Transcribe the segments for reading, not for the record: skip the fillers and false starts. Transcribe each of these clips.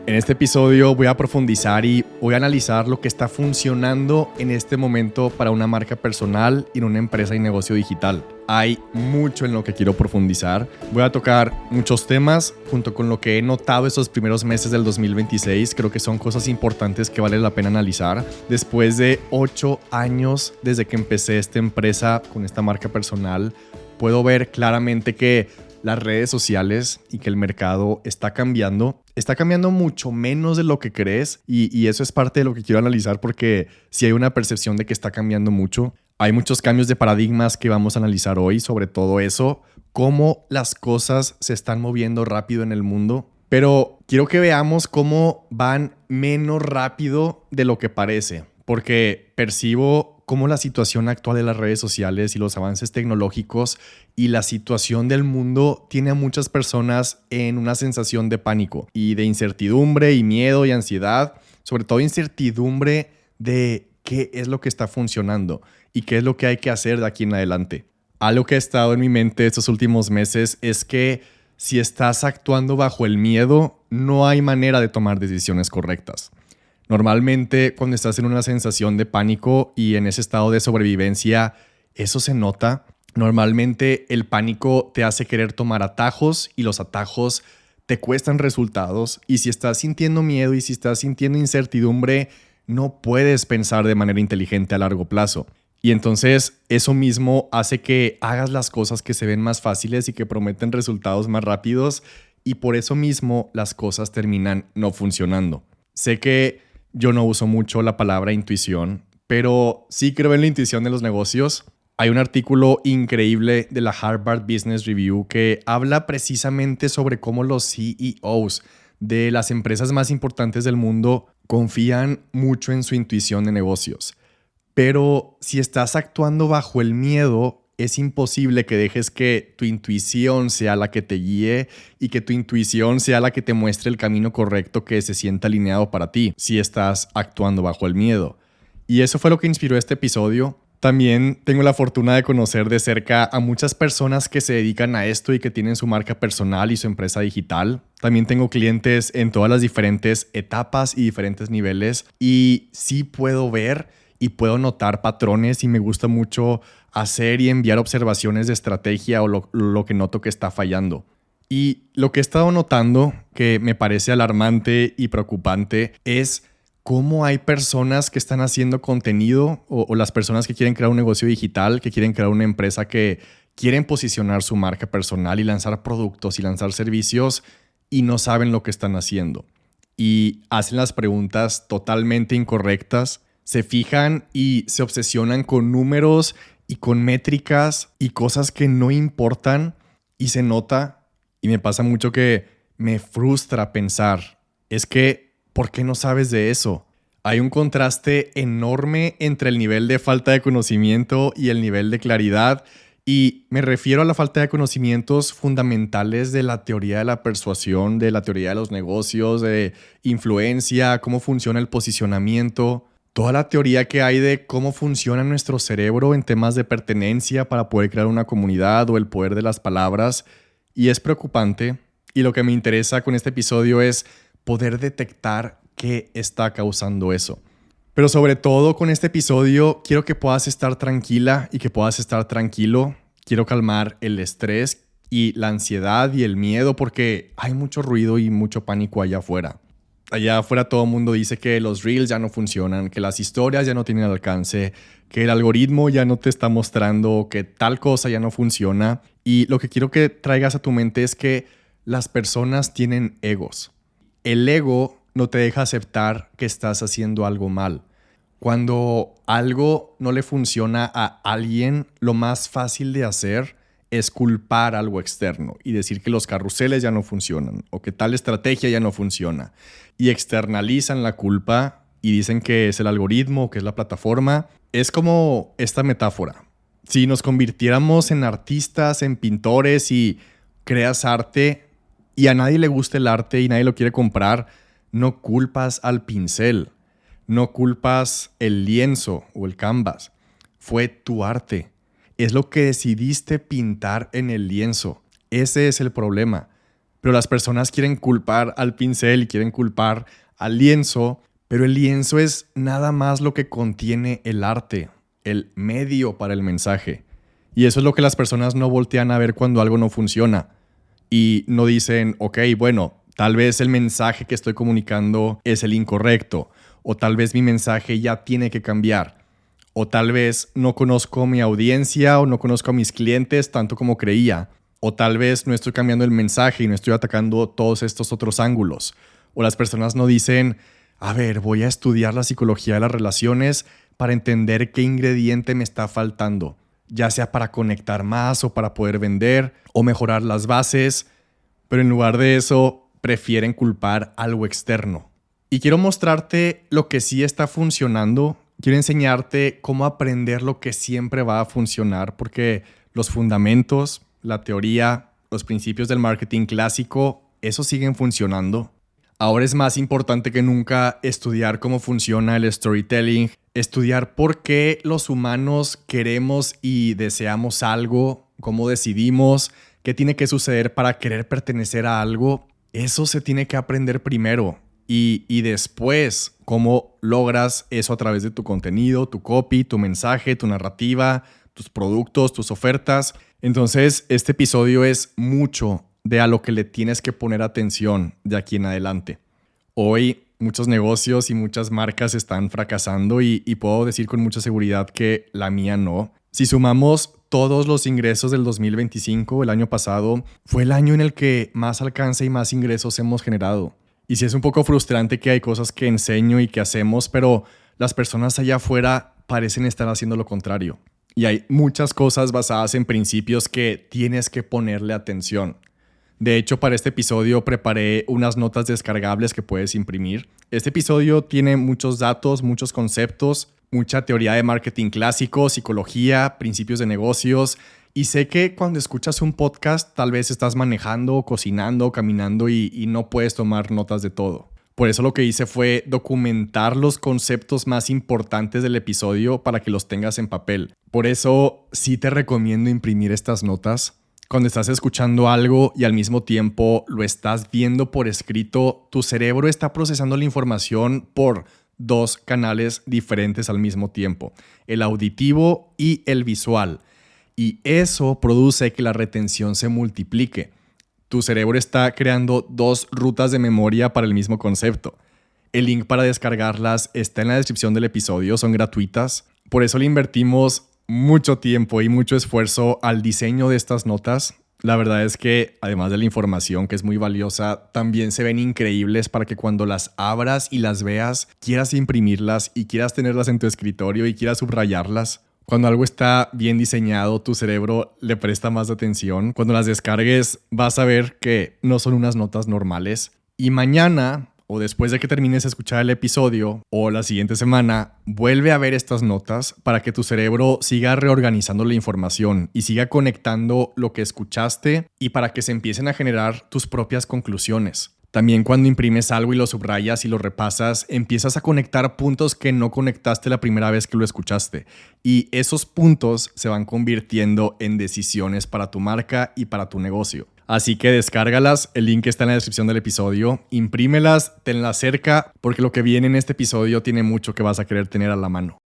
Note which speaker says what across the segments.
Speaker 1: En este episodio voy a profundizar y voy a analizar lo que está funcionando en este momento para una marca personal y en una empresa y negocio digital. Hay mucho en lo que quiero profundizar. Voy a tocar muchos temas junto con lo que he notado estos primeros meses del 2026. Creo que son cosas importantes que vale la pena analizar. Después de 8 años desde que empecé esta empresa con esta marca personal, puedo ver claramente que las redes sociales y que el mercado está cambiando mucho menos de lo que crees y eso es parte de lo que quiero analizar porque si hay una percepción de que está cambiando mucho. Hay muchos cambios de paradigmas que vamos a analizar hoy, sobre todo eso, cómo las cosas se están moviendo rápido en el mundo. Pero quiero que veamos cómo van menos rápido de lo que parece, porque percibo cómo la situación actual de las redes sociales y los avances tecnológicos y la situación del mundo tiene a muchas personas en una sensación de pánico y de incertidumbre y miedo y ansiedad, sobre todo incertidumbre de qué es lo que está funcionando y qué es lo que hay que hacer de aquí en adelante. Algo que ha estado en mi mente estos últimos meses es que si estás actuando bajo el miedo, no hay manera de tomar decisiones correctas. Normalmente, cuando estás en una sensación de pánico y en ese estado de sobrevivencia, eso se nota. Normalmente, el pánico te hace querer tomar atajos y los atajos te cuestan resultados. Y si estás sintiendo miedo y si estás sintiendo incertidumbre, no puedes pensar de manera inteligente a largo plazo. Y entonces, eso mismo hace que hagas las cosas que se ven más fáciles y que prometen resultados más rápidos. Y por eso mismo, las cosas terminan no funcionando. Sé que yo no uso mucho la palabra intuición, pero sí creo en la intuición de los negocios. Hay un artículo increíble de la Harvard Business Review que habla precisamente sobre cómo los CEOs de las empresas más importantes del mundo confían mucho en su intuición de negocios. Pero si estás actuando bajo el miedo, es imposible que dejes que tu intuición sea la que te guíe y que tu intuición sea la que te muestre el camino correcto que se sienta alineado para ti, si estás actuando bajo el miedo. Y eso fue lo que inspiró este episodio. También tengo la fortuna de conocer de cerca a muchas personas que se dedican a esto y que tienen su marca personal y su empresa digital. También tengo clientes en todas las diferentes etapas y diferentes niveles y sí puedo ver y puedo notar patrones y me gusta mucho hacer y enviar observaciones de estrategia o lo que noto que está fallando. Y lo que he estado notando que me parece alarmante y preocupante es cómo hay personas que están haciendo contenido o las personas que quieren crear un negocio digital, que quieren crear una empresa, que quieren posicionar su marca personal y lanzar productos y lanzar servicios y no saben lo que están haciendo. Y hacen las preguntas totalmente incorrectas, se fijan y se obsesionan con números y con métricas y cosas que no importan y se nota y me pasa mucho que me frustra pensar, es que, ¿por qué no sabes de eso? Hay un contraste enorme entre el nivel de falta de conocimiento y el nivel de claridad y me refiero a la falta de conocimientos fundamentales de la teoría de la persuasión, de la teoría de los negocios, de influencia, cómo funciona el posicionamiento. Toda la teoría que hay de cómo funciona nuestro cerebro en temas de pertenencia para poder crear una comunidad o el poder de las palabras. Y es preocupante. Y lo que me interesa con este episodio es poder detectar qué está causando eso. Pero sobre todo con este episodio quiero que puedas estar tranquila y que puedas estar tranquilo. Quiero calmar el estrés y la ansiedad y el miedo porque hay mucho ruido y mucho pánico allá afuera. Allá afuera todo el mundo dice que los reels ya no funcionan, que las historias ya no tienen alcance, que el algoritmo ya no te está mostrando, que tal cosa ya no funciona. Y lo que quiero que traigas a tu mente es que las personas tienen egos. El ego no te deja aceptar que estás haciendo algo mal. Cuando algo no le funciona a alguien, lo más fácil de hacer es culpar algo externo y decir que los carruseles ya no funcionan o que tal estrategia ya no funciona. Y externalizan la culpa y dicen que es el algoritmo, que es la plataforma. Es como esta metáfora. Si nos convirtiéramos en artistas, en pintores y creas arte y a nadie le gusta el arte y nadie lo quiere comprar, no culpas al pincel, no culpas el lienzo o el canvas. Fue tu arte. Es lo que decidiste pintar en el lienzo. Ese es el problema. pero las personas quieren culpar al pincel y quieren culpar al lienzo, pero el lienzo es nada más lo que contiene el arte, el medio para el mensaje. Y eso es lo que las personas no voltean a ver cuando algo no funciona. Y no dicen, ok, bueno, tal vez el mensaje que estoy comunicando es el incorrecto, o tal vez mi mensaje ya tiene que cambiar, o tal vez no conozco mi audiencia o no conozco a mis clientes tanto como creía, o tal vez no estoy cambiando el mensaje y no estoy atacando todos estos otros ángulos. O las personas no dicen, a ver, voy a estudiar la psicología de las relaciones para entender qué ingrediente me está faltando, ya sea para conectar más o para poder vender o mejorar las bases, pero en lugar de eso prefieren culpar algo externo. Y quiero mostrarte lo que sí está funcionando. Quiero enseñarte cómo aprender lo que siempre va a funcionar, porque los fundamentos, la teoría, los principios del marketing clásico, esos siguen funcionando. Ahora es más importante que nunca estudiar cómo funciona el storytelling, estudiar por qué los humanos queremos y deseamos algo, cómo decidimos, qué tiene que suceder para querer pertenecer a algo. Eso se tiene que aprender primero y después cómo logras eso a través de tu contenido, tu copy, tu mensaje, tu narrativa, tus productos, tus ofertas. Entonces, este episodio es mucho de a lo que le tienes que poner atención de aquí en adelante. Hoy muchos negocios y muchas marcas están fracasando y puedo decir con mucha seguridad que la mía no. Si sumamos todos los ingresos del 2025, el año pasado, fue el año en el que más alcance y más ingresos hemos generado. Y sí es un poco frustrante que hay cosas que enseño y que hacemos, pero las personas allá afuera parecen estar haciendo lo contrario. Y hay muchas cosas basadas en principios que tienes que ponerle atención. De hecho, para este episodio preparé unas notas descargables que puedes imprimir. Este episodio tiene muchos datos, muchos conceptos, mucha teoría de marketing clásico, psicología, principios de negocios. Y sé que cuando escuchas un podcast tal vez estás manejando, cocinando, caminando y no puedes tomar notas de todo. Por eso lo que hice fue documentar los conceptos más importantes del episodio para que los tengas en papel. Por eso sí te recomiendo imprimir estas notas. Cuando estás escuchando algo y al mismo tiempo lo estás viendo por escrito, tu cerebro está procesando la información por dos canales diferentes al mismo tiempo, el auditivo y el visual. Y eso produce que la retención se multiplique. Tu cerebro está creando dos rutas de memoria para el mismo concepto. El link para descargarlas está en la descripción del episodio, son gratuitas. Por eso le invertimos mucho tiempo y mucho esfuerzo al diseño de estas notas. La verdad es que, además de la información que es muy valiosa, también se ven increíbles para que cuando las abras y las veas, quieras imprimirlas y quieras tenerlas en tu escritorio y quieras subrayarlas. Cuando algo está bien diseñado, tu cerebro le presta más atención. Cuando las descargues, vas a ver que no son unas notas normales. Y mañana, o después de que termines de escuchar el episodio, o la siguiente semana, vuelve a ver estas notas para que tu cerebro siga reorganizando la información y siga conectando lo que escuchaste y para que se empiecen a generar tus propias conclusiones. También cuando imprimes algo y lo subrayas y lo repasas, empiezas a conectar puntos que no conectaste la primera vez que lo escuchaste. Y esos puntos se van convirtiendo en decisiones para tu marca y para tu negocio. Así que descárgalas, el link está en la descripción del episodio, imprímelas, tenlas cerca, porque lo que viene en este episodio tiene mucho que vas a querer tener a la mano.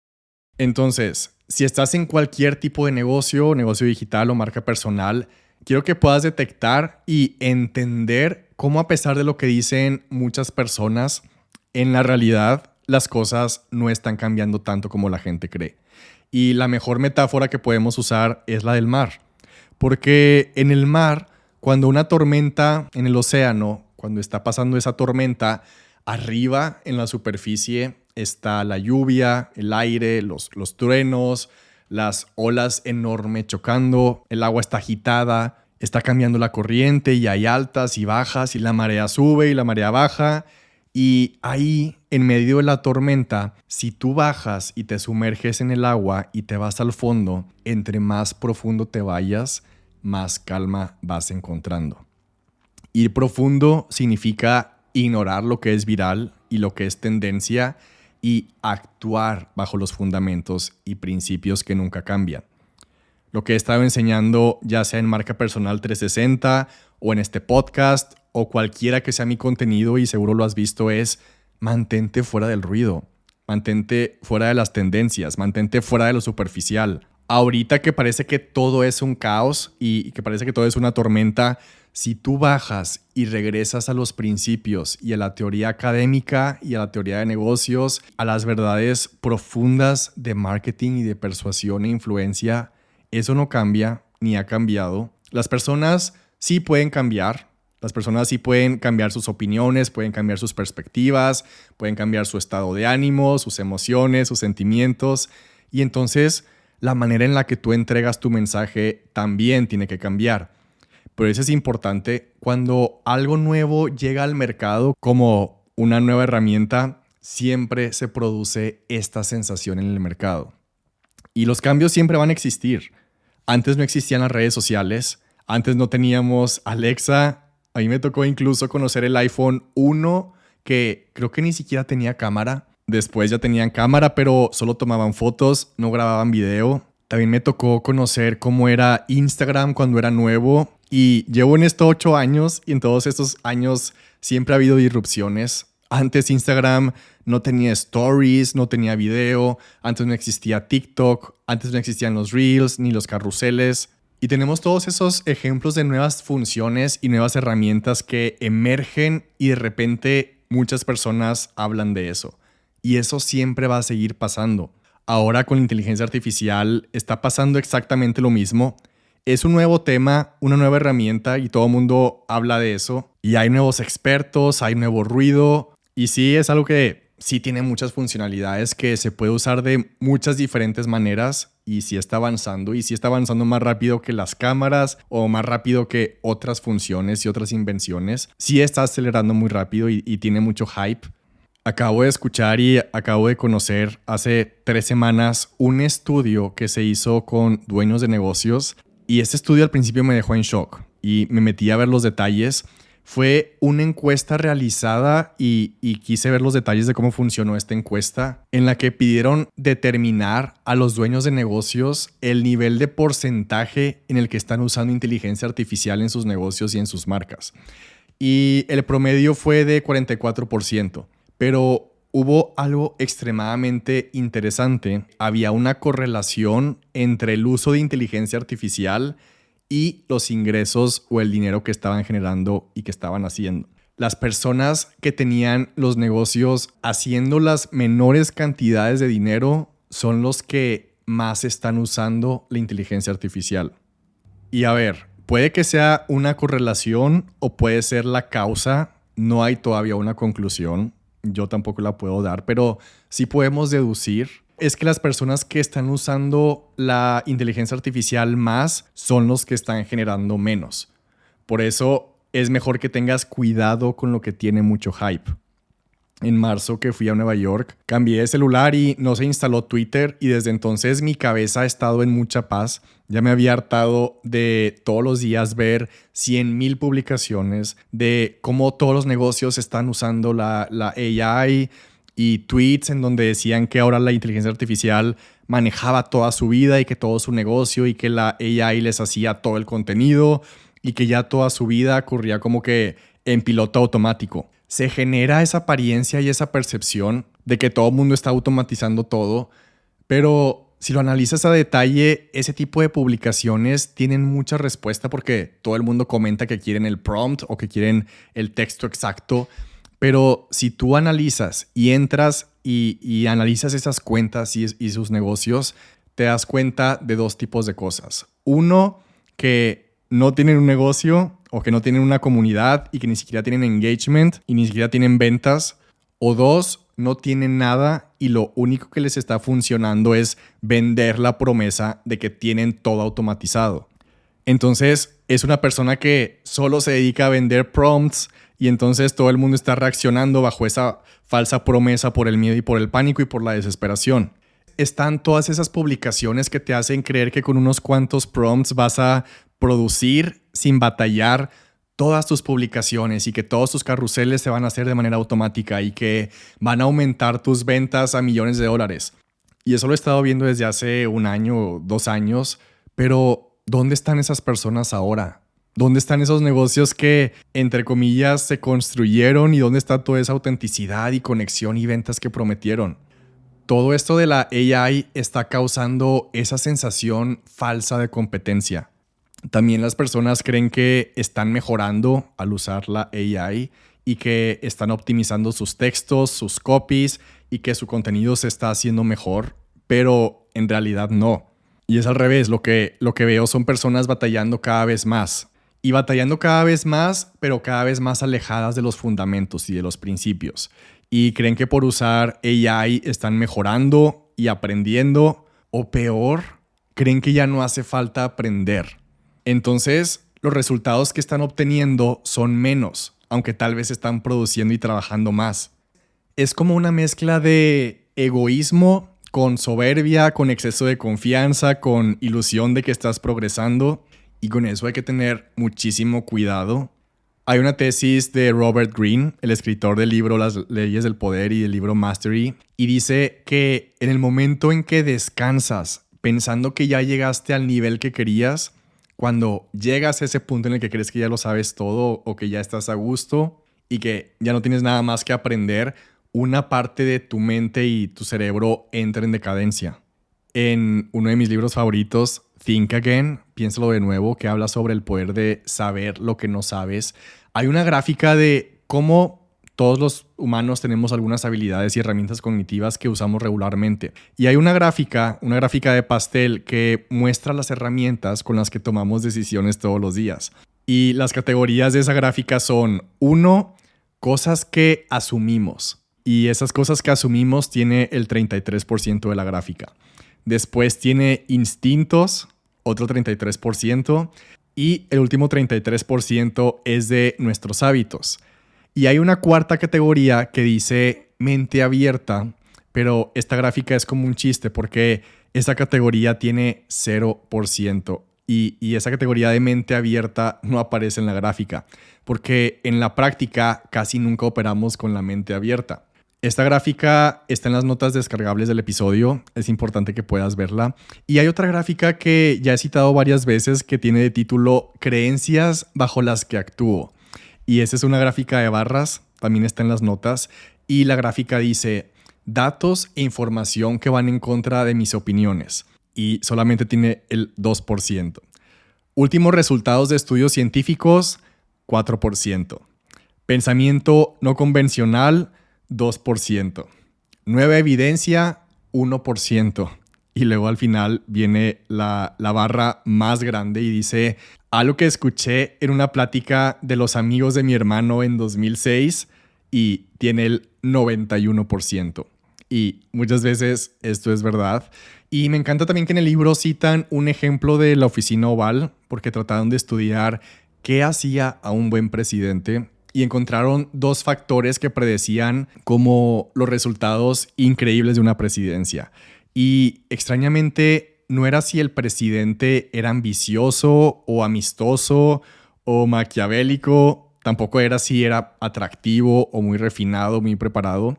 Speaker 1: Entonces, si estás en cualquier tipo de negocio digital o marca personal, quiero que puedas detectar y entender cómo, a pesar de lo que dicen muchas personas, en la realidad las cosas no están cambiando tanto como la gente cree. Y la mejor metáfora que podemos usar es la del mar. Porque en el mar, cuando una tormenta en el océano, cuando está pasando esa tormenta, arriba en la superficie está la lluvia, el aire, los truenos, las olas enormes chocando, el agua está agitada, está cambiando la corriente y hay altas y bajas y la marea sube y la marea baja. Y ahí, en medio de la tormenta, si tú bajas y te sumerges en el agua y te vas al fondo, entre más profundo te vayas, más calma vas encontrando. Ir profundo significa ignorar lo que es viral y lo que es tendencia y actuar bajo los fundamentos y principios que nunca cambian. Lo que he estado enseñando, ya sea en Marca Personal 360 o en este podcast o cualquiera que sea mi contenido, y seguro lo has visto, es mantente fuera del ruido, mantente fuera de las tendencias, mantente fuera de lo superficial. Ahorita que parece que todo es un caos y que parece que todo es una tormenta, si tú bajas y regresas a los principios y a la teoría académica y a la teoría de negocios, a las verdades profundas de marketing y de persuasión e influencia, eso no cambia ni ha cambiado. Las personas sí pueden cambiar. Las personas sí pueden cambiar sus opiniones, pueden cambiar sus perspectivas, pueden cambiar su estado de ánimo, sus emociones, sus sentimientos. Y entonces la manera en la que tú entregas tu mensaje también tiene que cambiar. Pero eso es importante. Cuando algo nuevo llega al mercado como una nueva herramienta, siempre se produce esta sensación en el mercado. Y los cambios siempre van a existir. Antes no existían las redes sociales. Antes no teníamos Alexa. A mí me tocó incluso conocer el iPhone 1, que creo que ni siquiera tenía cámara. Después ya tenían cámara, pero solo tomaban fotos, no grababan video. También me tocó conocer cómo era Instagram cuando era nuevo. Y llevo en esto 8 años y en todos estos años siempre ha habido disrupciones. Antes Instagram no tenía stories, no tenía video. Antes no existía TikTok. Antes no existían los Reels ni los carruseles. Y tenemos todos esos ejemplos de nuevas funciones y nuevas herramientas que emergen y de repente muchas personas hablan de eso. Y eso siempre va a seguir pasando. Ahora con la inteligencia artificial está pasando exactamente lo mismo. Es un nuevo tema, una nueva herramienta y todo el mundo habla de eso. Y hay nuevos expertos, hay nuevo ruido. Y sí, es algo que sí tiene muchas funcionalidades que se puede usar de muchas diferentes maneras. Y sí está avanzando, y sí está avanzando más rápido que las cámaras o más rápido que otras funciones y otras invenciones. Sí está acelerando muy rápido y tiene mucho hype. Acabo de escuchar y acabo de conocer hace 3 semanas un estudio que se hizo con dueños de negocios. Y este estudio al principio me dejó en shock y me metí a ver los detalles. Fue una encuesta realizada y quise ver los detalles de cómo funcionó esta encuesta, en la que pidieron determinar a los dueños de negocios el nivel de porcentaje en el que están usando inteligencia artificial en sus negocios y en sus marcas. Y el promedio fue de 44%, pero hubo algo extremadamente interesante. Había una correlación entre el uso de inteligencia artificial y los ingresos o el dinero que estaban generando y que estaban haciendo. Las personas que tenían los negocios haciendo las menores cantidades de dinero son los que más están usando la inteligencia artificial. Y a ver, puede que sea una correlación o puede ser la causa. No hay todavía una conclusión. Yo tampoco la puedo dar, pero sí podemos deducir es que las personas que están usando la inteligencia artificial más son los que están generando menos. Por eso es mejor que tengas cuidado con lo que tiene mucho hype. En marzo que fui a Nueva York, cambié de celular y no se instaló Twitter y desde entonces mi cabeza ha estado en mucha paz. Ya me había hartado de todos los días ver 100,000 publicaciones de cómo todos los negocios están usando la AI y tweets en donde decían que ahora la inteligencia artificial manejaba toda su vida y que todo su negocio y que la AI les hacía todo el contenido y que ya toda su vida corría como que en piloto automático. Se genera esa apariencia y esa percepción de que todo el mundo está automatizando todo, pero si lo analizas a detalle, ese tipo de publicaciones tienen mucha respuesta porque todo el mundo comenta que quieren el prompt o que quieren el texto exacto. Pero si tú analizas y entras y analizas esas cuentas y sus negocios, te das cuenta de 2 tipos de cosas. Uno, que no tienen un negocio o que no tienen una comunidad y que ni siquiera tienen engagement y ni siquiera tienen ventas. O 2, no tienen nada y lo único que les está funcionando es vender la promesa de que tienen todo automatizado. Entonces es una persona que solo se dedica a vender prompts y entonces todo el mundo está reaccionando bajo esa falsa promesa por el miedo y por el pánico y por la desesperación. Están todas esas publicaciones que te hacen creer que con unos cuantos prompts vas a producir sin batallar todas tus publicaciones y que todos tus carruseles se van a hacer de manera automática y que van a aumentar tus ventas a millones de dólares. Y eso lo he estado viendo desde hace 1 año o 2 años, pero ¿dónde están esas personas ahora? ¿Dónde están esos negocios que, entre comillas, se construyeron y dónde está toda esa autenticidad y conexión y ventas que prometieron? Todo esto de la AI está causando esa sensación falsa de competencia. También las personas creen que están mejorando al usar la AI y que están optimizando sus textos, sus copies y que su contenido se está haciendo mejor, pero en realidad no. Y es al revés, lo que veo son personas batallando cada vez más. Y batallando cada vez más, pero cada vez más alejadas de los fundamentos y de los principios. Y creen que por usar AI están mejorando y aprendiendo, o peor, creen que ya no hace falta aprender. Entonces, los resultados que están obteniendo son menos, aunque tal vez están produciendo y trabajando más. Es como una mezcla de egoísmo con soberbia, con exceso de confianza, con ilusión de que estás progresando. Y con eso hay que tener muchísimo cuidado. Hay una tesis de Robert Greene, el escritor del libro Las leyes del poder y del libro Mastery, y dice que en el momento en que descansas pensando que ya llegaste al nivel que querías, cuando llegas a ese punto en el que crees que ya lo sabes todo o que ya estás a gusto y que ya no tienes nada más que aprender, una parte de tu mente y tu cerebro entra en decadencia. En uno de mis libros favoritos, Think Again, piénsalo de nuevo, que habla sobre el poder de saber lo que no sabes. Hay una gráfica de cómo todos los humanos tenemos algunas habilidades y herramientas cognitivas que usamos regularmente. Y hay una gráfica de pastel que muestra las herramientas con las que tomamos decisiones todos los días. Y las categorías de esa gráfica son: 1, cosas que asumimos. Y esas cosas que asumimos tiene el 33% de la gráfica. Después tiene instintos, otro 33%, y el último 33% es de nuestros hábitos. Y hay una cuarta categoría que dice mente abierta, pero esta gráfica es como un chiste porque esta categoría tiene 0%. Y esa categoría de mente abierta no aparece en la gráfica, porque en la práctica casi nunca operamos con la mente abierta. Esta gráfica está en las notas descargables del episodio, es importante que puedas verla. Y hay otra gráfica que ya he citado varias veces que tiene de título Creencias bajo las que actúo. Y esa es una gráfica de barras, también está en las notas. Y la gráfica dice datos e información que van en contra de mis opiniones. Y solamente tiene el 2%. Últimos resultados de estudios científicos, 4%. Pensamiento no convencional, 2%. Nueva evidencia, 1%. Y luego al final viene la barra más grande y dice algo que escuché en una plática de los amigos de mi hermano en 2006 y tiene el 91%. Y muchas veces esto es verdad. Y me encanta también que en el libro citan un ejemplo de la oficina oval porque trataron de estudiar qué hacía a un buen presidente. Y encontraron 2 factores que predecían como los resultados increíbles de una presidencia. Y extrañamente no era si el presidente era ambicioso o amistoso o maquiavélico. Tampoco era si era atractivo o muy refinado, muy preparado.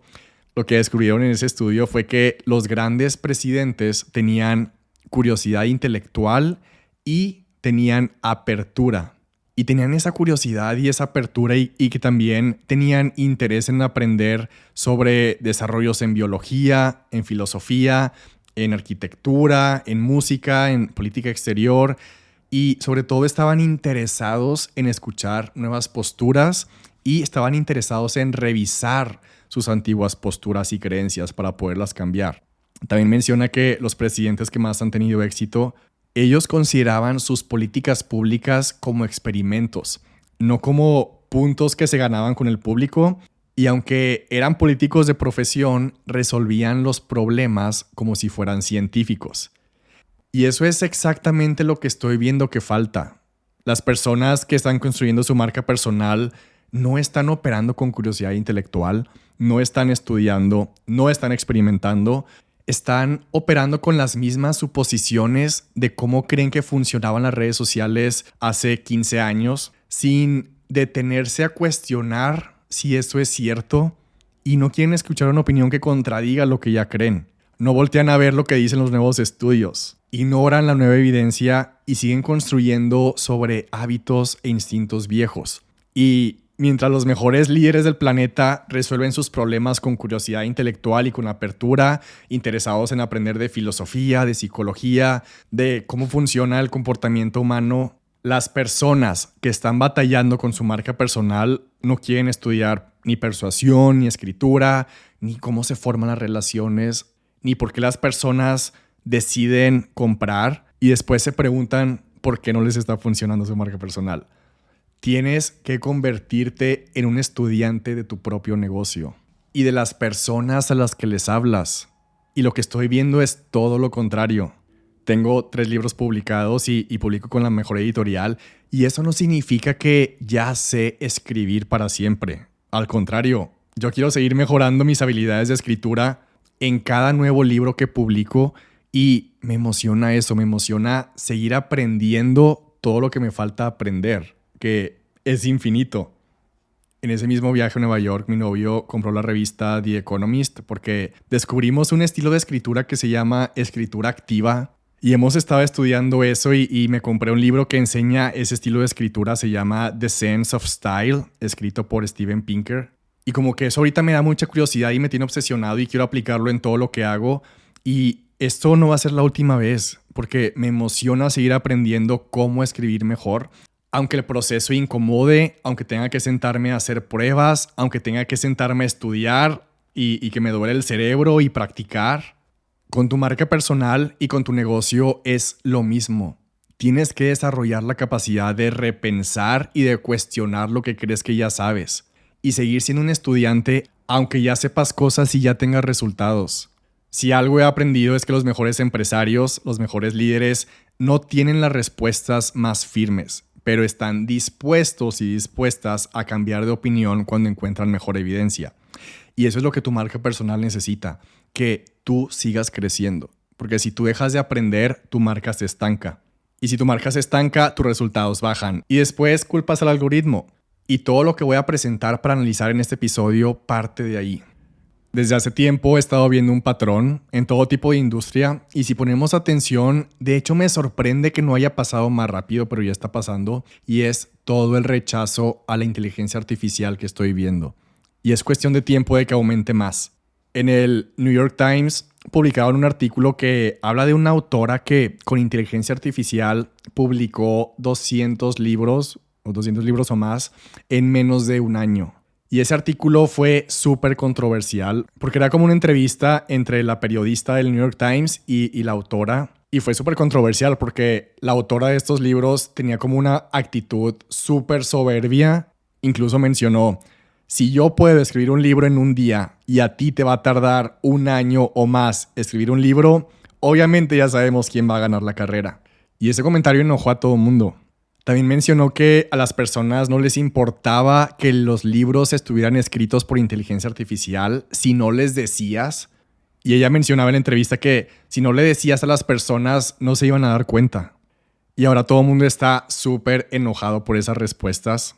Speaker 1: Lo que descubrieron en ese estudio fue que los grandes presidentes tenían curiosidad intelectual y tenían apertura. Y tenían esa curiosidad y esa apertura y que también tenían interés en aprender sobre desarrollos en biología, en filosofía, en arquitectura, en música, en política exterior. Y sobre todo estaban interesados en escuchar nuevas posturas y estaban interesados en revisar sus antiguas posturas y creencias para poderlas cambiar. También menciona que los presidentes que más han tenido éxito, ellos consideraban sus políticas públicas como experimentos, no como puntos que se ganaban con el público. Y aunque eran políticos de profesión, resolvían los problemas como si fueran científicos. Y eso es exactamente lo que estoy viendo que falta. Las personas que están construyendo su marca personal no están operando con curiosidad intelectual, no están estudiando, no están experimentando. Están operando con las mismas suposiciones de cómo creen que funcionaban las redes sociales hace 15 años, sin detenerse a cuestionar si eso es cierto y no quieren escuchar una opinión que contradiga lo que ya creen. No voltean a ver lo que dicen los nuevos estudios. ignoran la nueva evidencia y siguen construyendo sobre hábitos e instintos viejos. Y mientras los mejores líderes del planeta resuelven sus problemas con curiosidad intelectual y con apertura, interesados en aprender de filosofía, de psicología, de cómo funciona el comportamiento humano, las personas que están batallando con su marca personal no quieren estudiar ni persuasión, ni escritura, ni cómo se forman las relaciones, ni por qué las personas deciden comprar y después se preguntan por qué no les está funcionando su marca personal. Tienes que convertirte en un estudiante de tu propio negocio y de las personas a las que les hablas. Y lo que estoy viendo es todo lo contrario. Tengo 3 libros publicados y publico con la mejor editorial, y eso no significa que ya sé escribir para siempre. Al contrario, yo quiero seguir mejorando mis habilidades de escritura en cada nuevo libro que publico, y me emociona eso, me emociona seguir aprendiendo todo lo que me falta aprender, que es infinito. En ese mismo viaje a Nueva York, mi novio compró la revista The Economist porque descubrimos un estilo de escritura que se llama escritura activa. Y hemos estado estudiando eso y me compré un libro que enseña ese estilo de escritura. Se llama The Sense of Style, escrito por Steven Pinker. Y como que eso ahorita me da mucha curiosidad y me tiene obsesionado y quiero aplicarlo en todo lo que hago. Y esto no va a ser la última vez porque me emociona seguir aprendiendo cómo escribir mejor. Aunque el proceso incomode, aunque tenga que sentarme a hacer pruebas, aunque tenga que sentarme a estudiar y que me duele el cerebro y practicar. Con tu marca personal y con tu negocio es lo mismo. Tienes que desarrollar la capacidad de repensar y de cuestionar lo que crees que ya sabes. Y seguir siendo un estudiante aunque ya sepas cosas y ya tengas resultados. Si algo he aprendido es que los mejores empresarios, los mejores líderes, no tienen las respuestas más firmes, pero están dispuestos y dispuestas a cambiar de opinión cuando encuentran mejor evidencia. Y eso es lo que tu marca personal necesita, que tú sigas creciendo. Porque si tú dejas de aprender, tu marca se estanca. Y si tu marca se estanca, tus resultados bajan. Y después culpas al algoritmo. Y todo lo que voy a presentar para analizar en este episodio parte de ahí. Desde hace tiempo he estado viendo un patrón en todo tipo de industria. Y si ponemos atención, de hecho me sorprende que no haya pasado más rápido, pero ya está pasando. Y es todo el rechazo a la inteligencia artificial que estoy viendo. Y es cuestión de tiempo de que aumente más. En el New York Times publicaron un artículo que habla de una autora que con inteligencia artificial publicó 200 libros o más en menos de un año. Y ese artículo fue súper controversial porque era como una entrevista entre la periodista del New York Times y la autora. Y fue súper controversial porque la autora de estos libros tenía como una actitud súper soberbia. Incluso mencionó: si yo puedo escribir un libro en un día y a ti te va a tardar un año o más escribir un libro, obviamente ya sabemos quién va a ganar la carrera. Y ese comentario enojó a todo el mundo. También mencionó que a las personas no les importaba que los libros estuvieran escritos por inteligencia artificial si no les decías. Y ella mencionaba en la entrevista que si no le decías a las personas no se iban a dar cuenta. Y ahora todo el mundo está súper enojado por esas respuestas.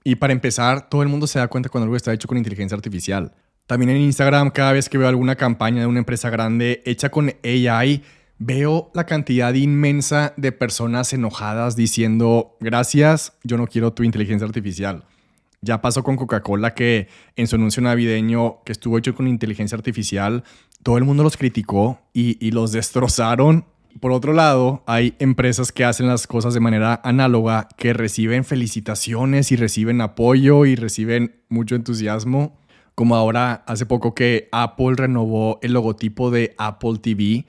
Speaker 1: Y para empezar, todo el mundo se da cuenta cuando algo está hecho con inteligencia artificial. También en Instagram, cada vez que veo alguna campaña de una empresa grande hecha con AI, veo la cantidad inmensa de personas enojadas diciendo: gracias, yo no quiero tu inteligencia artificial. Ya pasó con Coca-Cola que en su anuncio navideño que estuvo hecho con inteligencia artificial, todo el mundo los criticó y los destrozaron. Por otro lado, hay empresas que hacen las cosas de manera análoga, que reciben felicitaciones y reciben apoyo y reciben mucho entusiasmo. Como ahora, hace poco que Apple renovó el logotipo de Apple TV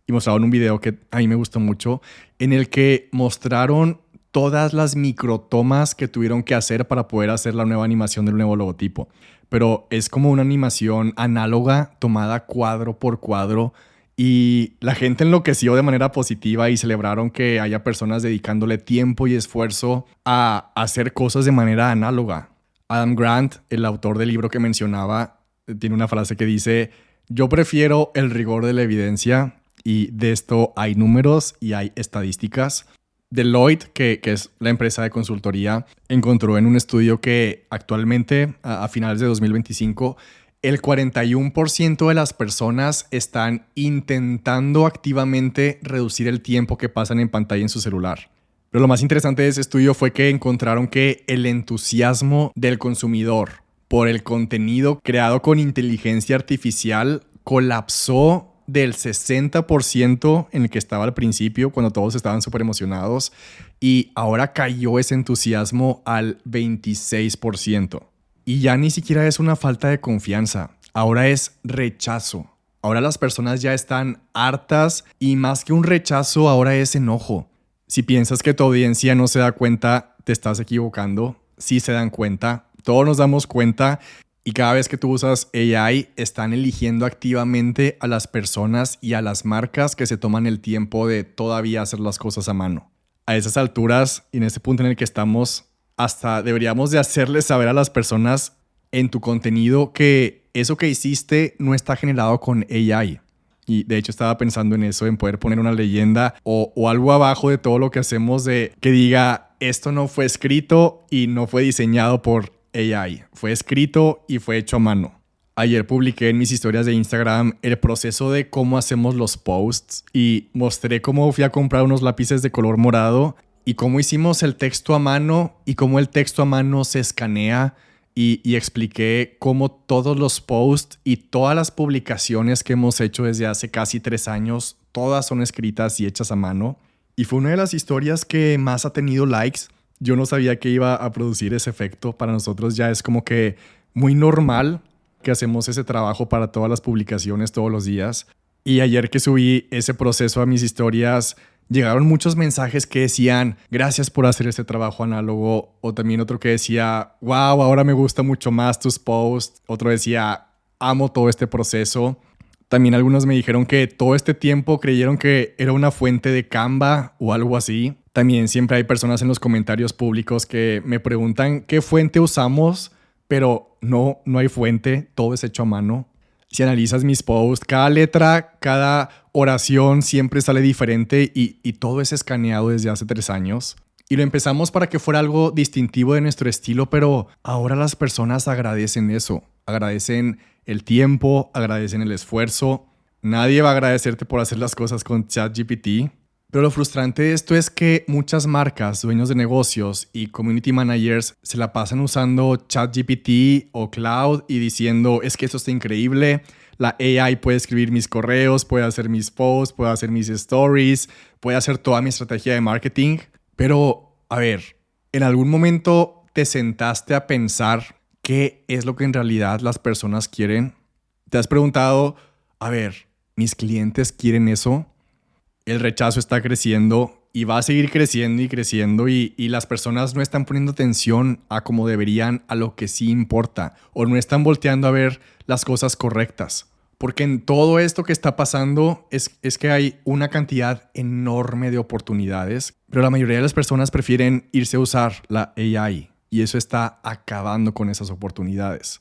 Speaker 1: y mostraron un video que a mí me gustó mucho, en el que mostraron todas las microtomas que tuvieron que hacer para poder hacer la nueva animación del nuevo logotipo. Pero es como una animación análoga tomada cuadro por cuadro. Y la gente enloqueció de manera positiva y celebraron que haya personas dedicándole tiempo y esfuerzo a hacer cosas de manera análoga. Adam Grant, el autor del libro que mencionaba, tiene una frase que dice: yo prefiero el rigor de la evidencia, y de esto hay números y hay estadísticas. Deloitte, que es la empresa de consultoría, encontró en un estudio que actualmente, a finales de 2025, El 41% de las personas están intentando activamente reducir el tiempo que pasan en pantalla en su celular. Pero lo más interesante de ese estudio fue que encontraron que el entusiasmo del consumidor por el contenido creado con inteligencia artificial colapsó del 60% en el que estaba al principio, cuando todos estaban súper emocionados, y ahora cayó ese entusiasmo al 26%. Y ya ni siquiera es una falta de confianza, ahora es rechazo. Ahora las personas ya están hartas y más que un rechazo, ahora es enojo. Si piensas que tu audiencia no se da cuenta, te estás equivocando. Sí se dan cuenta, todos nos damos cuenta y cada vez que tú usas AI, están eligiendo activamente a las personas y a las marcas que se toman el tiempo de todavía hacer las cosas a mano. A esas alturas y en este punto en el que estamos, hasta deberíamos de hacerles saber a las personas en tu contenido que eso que hiciste no está generado con AI. Y de hecho estaba pensando en eso, en poder poner una leyenda o algo abajo de todo lo que hacemos de que diga esto no fue escrito y no fue diseñado por AI. Fue escrito y fue hecho a mano. Ayer publiqué en mis historias de Instagram el proceso de cómo hacemos los posts y mostré cómo fui a comprar unos lápices de color morado y cómo hicimos el texto a mano y cómo el texto a mano se escanea y expliqué cómo todos los posts y todas las publicaciones que hemos hecho desde hace casi 3 años, todas son escritas y hechas a mano. Y fue una de las historias que más ha tenido likes. Yo no sabía que iba a producir ese efecto. Para nosotros ya es como que muy normal que hacemos ese trabajo para todas las publicaciones todos los días. Y ayer que subí ese proceso a mis historias, llegaron muchos mensajes que decían gracias por hacer este trabajo análogo, o también otro que decía wow, ahora me gusta mucho más tus posts, otro decía amo todo este proceso. También algunos me dijeron que todo este tiempo creyeron que era una fuente de Canva o algo así. También siempre hay personas en los comentarios públicos que me preguntan qué fuente usamos, pero no hay fuente, todo es hecho a mano. Si analizas mis posts, cada letra, cada oración siempre sale diferente y todo es escaneado desde hace 3 años. Y lo empezamos para que fuera algo distintivo de nuestro estilo, pero ahora las personas agradecen eso. Agradecen el tiempo, agradecen el esfuerzo. Nadie va a agradecerte por hacer las cosas con ChatGPT. Pero lo frustrante de esto es que muchas marcas, dueños de negocios y community managers se la pasan usando ChatGPT o Cloud y diciendo es que esto está increíble, la AI puede escribir mis correos, puede hacer mis posts, puede hacer mis stories, puede hacer toda mi estrategia de marketing. Pero, a ver, ¿en algún momento te sentaste a pensar qué es lo que en realidad las personas quieren? ¿Te has preguntado, a ver, ¿mis clientes quieren eso? El rechazo está creciendo y va a seguir creciendo y creciendo y las personas no están poniendo atención a como deberían a lo que sí importa o no están volteando a ver las cosas correctas. Porque en todo esto que está pasando es que hay una cantidad enorme de oportunidades, pero la mayoría de las personas prefieren irse a usar la AI y eso está acabando con esas oportunidades.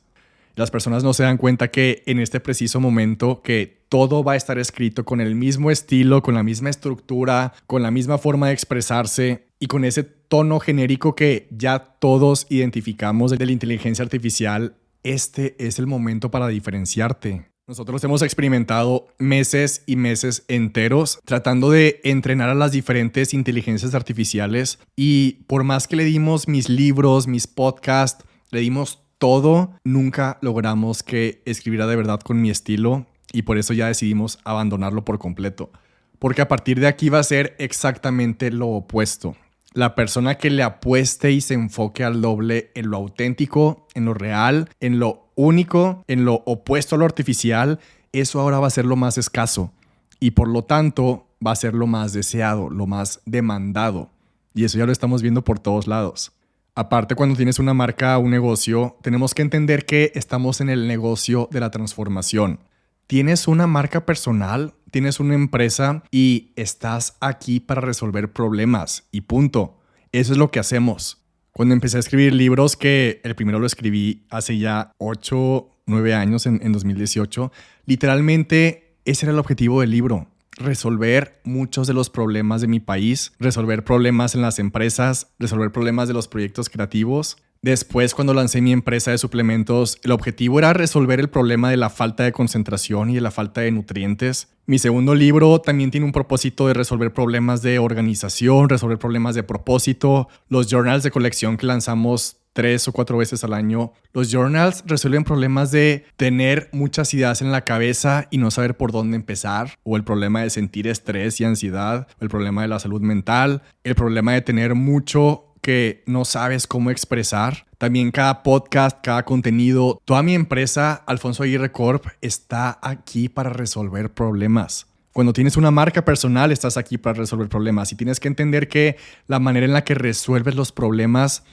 Speaker 1: Las personas no se dan cuenta que en este preciso momento que todo va a estar escrito con el mismo estilo, con la misma estructura, con la misma forma de expresarse y con ese tono genérico que ya todos identificamos de la inteligencia artificial. Este es el momento para diferenciarte. Nosotros hemos experimentado meses y meses enteros tratando de entrenar a las diferentes inteligencias artificiales y por más que le dimos mis libros, mis podcasts, le dimos todo, nunca logramos que escribiera de verdad con mi estilo y por eso ya decidimos abandonarlo por completo. Porque a partir de aquí va a ser exactamente lo opuesto. La persona que le apueste y se enfoque al doble en lo auténtico, en lo real, en lo único, en lo opuesto a lo artificial, eso ahora va a ser lo más escaso y por lo tanto va a ser lo más deseado, lo más demandado. Y eso ya lo estamos viendo por todos lados. Aparte, cuando tienes una marca o un negocio, tenemos que entender que estamos en el negocio de la transformación. Tienes una marca personal, tienes una empresa y estás aquí para resolver problemas y punto. Eso es lo que hacemos. Cuando empecé a escribir libros, que el primero lo escribí hace ya 8, 9 años, en 2018, literalmente ese era el objetivo del libro. Resolver muchos de los problemas de mi país, resolver problemas en las empresas, resolver problemas de los proyectos creativos. Después, cuando lancé mi empresa de suplementos, el objetivo era resolver el problema de la falta de concentración y de la falta de nutrientes. Mi segundo libro también tiene un propósito de resolver problemas de organización, resolver problemas de propósito. Los journals de colección que lanzamos 3 o 4 veces al año. Los journals resuelven problemas de tener muchas ideas en la cabeza y no saber por dónde empezar, o el problema de sentir estrés y ansiedad, o el problema de la salud mental, el problema de tener mucho que no sabes cómo expresar. También cada podcast, cada contenido, toda mi empresa, Alfonso Aguirre Corp, está aquí para resolver problemas. Cuando tienes una marca personal, estás aquí para resolver problemas y tienes que entender que la manera en la que resuelves los problemas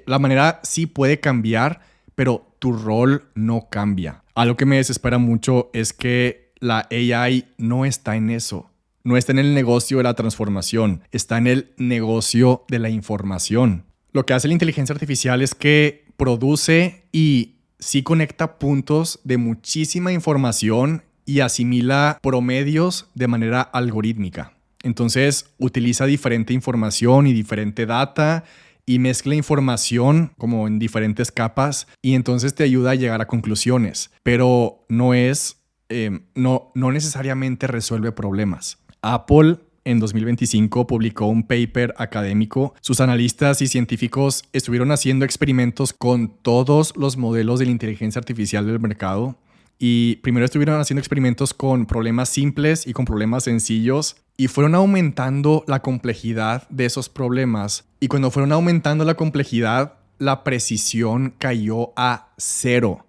Speaker 1: la manera sí puede cambiar, pero tu rol no cambia. Algo que me desespera mucho es que la AI no está en eso. No está en el negocio de la transformación, está en el negocio de la información. Lo que hace la inteligencia artificial es que produce y sí conecta puntos de muchísima información y asimila promedios de manera algorítmica. Entonces utiliza diferente información y diferente data y mezcla información como en diferentes capas y entonces te ayuda a llegar a conclusiones, pero no necesariamente resuelve problemas. Apple en 2025 publicó un paper académico. Sus analistas y científicos estuvieron haciendo experimentos con todos los modelos de la inteligencia artificial del mercado. Y primero estuvieron haciendo experimentos con problemas simples y con problemas sencillos y fueron aumentando la complejidad de esos problemas. Y cuando fueron aumentando la complejidad, la precisión cayó a 0.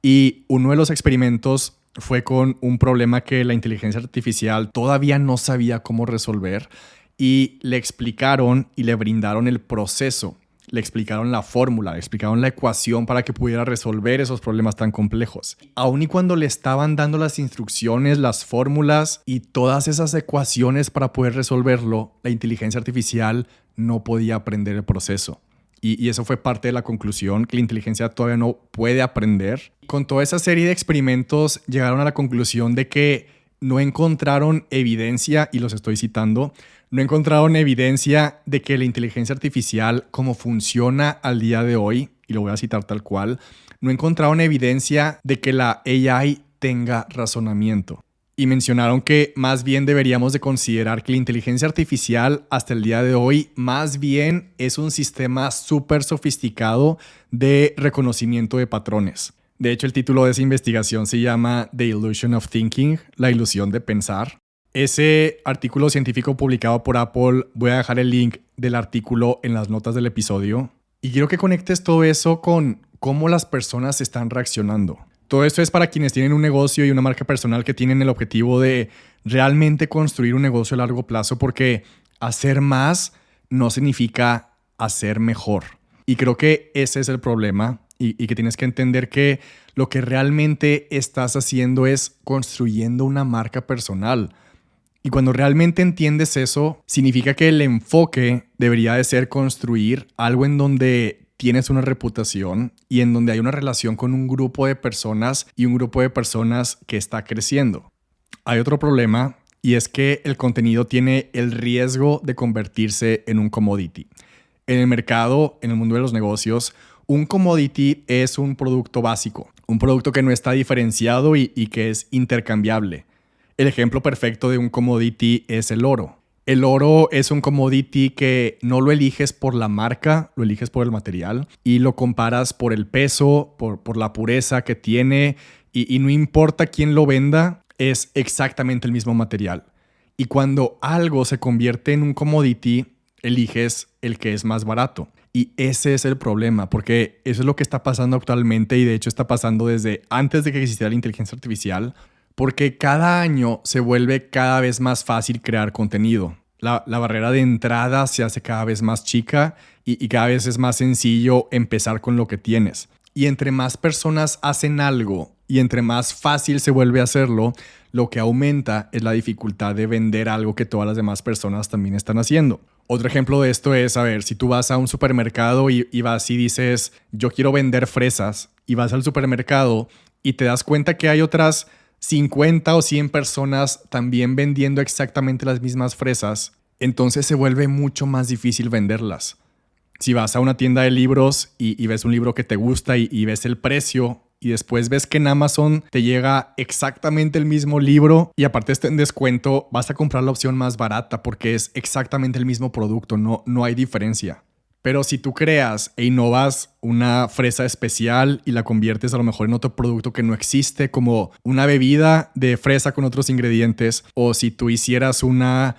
Speaker 1: Y uno de los experimentos fue con un problema que la inteligencia artificial todavía no sabía cómo resolver y le explicaron y le brindaron el proceso. Le explicaron la fórmula, le explicaron la ecuación para que pudiera resolver esos problemas tan complejos. Aun y cuando le estaban dando las instrucciones, las fórmulas y todas esas ecuaciones para poder resolverlo, la inteligencia artificial no podía aprender el proceso. Y eso fue parte de la conclusión, que la inteligencia todavía no puede aprender. Con toda esa serie de experimentos llegaron a la conclusión de que no encontraron evidencia, y los estoy citando, no encontraron evidencia de que la inteligencia artificial, como funciona al día de hoy, y lo voy a citar tal cual, no encontraron evidencia de que la AI tenga razonamiento. Y mencionaron que más bien deberíamos de considerar que la inteligencia artificial hasta el día de hoy más bien es un sistema súper sofisticado de reconocimiento de patrones. De hecho, el título de esa investigación se llama The Illusion of Thinking, la ilusión de pensar. Ese artículo científico publicado por Apple, voy a dejar el link del artículo en las notas del episodio. Y quiero que conectes todo eso con cómo las personas están reaccionando. Todo esto es para quienes tienen un negocio y una marca personal que tienen el objetivo de realmente construir un negocio a largo plazo, porque hacer más no significa hacer mejor. Y creo que ese es el problema y que tienes que entender que lo que realmente estás haciendo es construyendo una marca personal. Y cuando realmente entiendes eso, significa que el enfoque debería de ser construir algo en donde tienes una reputación y en donde hay una relación con un grupo de personas y un grupo de personas que está creciendo. Hay otro problema y es que el contenido tiene el riesgo de convertirse en un commodity. En el mercado, en el mundo de los negocios, un commodity es un producto básico, un producto que no está diferenciado y que es intercambiable. El ejemplo perfecto de un commodity es el oro. El oro es un commodity que no lo eliges por la marca, lo eliges por el material y lo comparas por el peso, por la pureza que tiene y no importa quién lo venda, es exactamente el mismo material. Y cuando algo se convierte en un commodity, eliges el que es más barato. Y ese es el problema, porque eso es lo que está pasando actualmente y de hecho está pasando desde antes de que existiera la inteligencia artificial, porque cada año se vuelve cada vez más fácil crear contenido. La barrera de entrada se hace cada vez más chica y cada vez es más sencillo empezar con lo que tienes. Y entre más personas hacen algo y entre más fácil se vuelve a hacerlo, lo que aumenta es la dificultad de vender algo que todas las demás personas también están haciendo. Otro ejemplo de esto es, si tú vas a un supermercado y vas y dices, yo quiero vender fresas, y vas al supermercado y te das cuenta que hay otras 50 o 100 personas también vendiendo exactamente las mismas fresas, entonces se vuelve mucho más difícil venderlas. Si vas a una tienda de libros y ves un libro que te gusta y ves el precio y después ves que en Amazon te llega exactamente el mismo libro y aparte está en descuento, vas a comprar la opción más barata porque es exactamente el mismo producto, no hay diferencia. Pero si tú creas e innovas una fresa especial y la conviertes a lo mejor en otro producto que no existe, como una bebida de fresa con otros ingredientes, o si tú hicieras una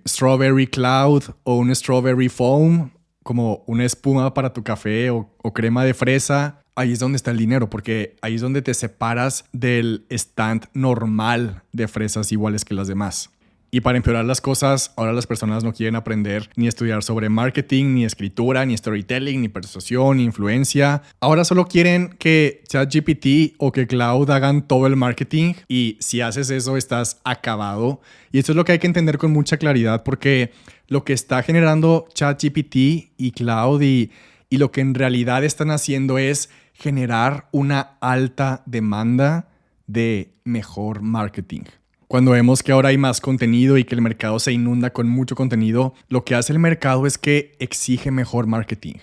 Speaker 1: strawberry cloud o un strawberry foam, como una espuma para tu café o crema de fresa, ahí es donde está el dinero, porque ahí es donde te separas del stand normal de fresas iguales que las demás. Y para empeorar las cosas, ahora las personas no quieren aprender ni estudiar sobre marketing, ni escritura, ni storytelling, ni persuasión, ni influencia. Ahora solo quieren que ChatGPT o que Cloud hagan todo el marketing y si haces eso estás acabado. Y esto es lo que hay que entender con mucha claridad porque lo que está generando ChatGPT y Cloud y lo que en realidad están haciendo es generar una alta demanda de mejor marketing. Cuando vemos que ahora hay más contenido y que el mercado se inunda con mucho contenido, lo que hace el mercado es que exige mejor marketing.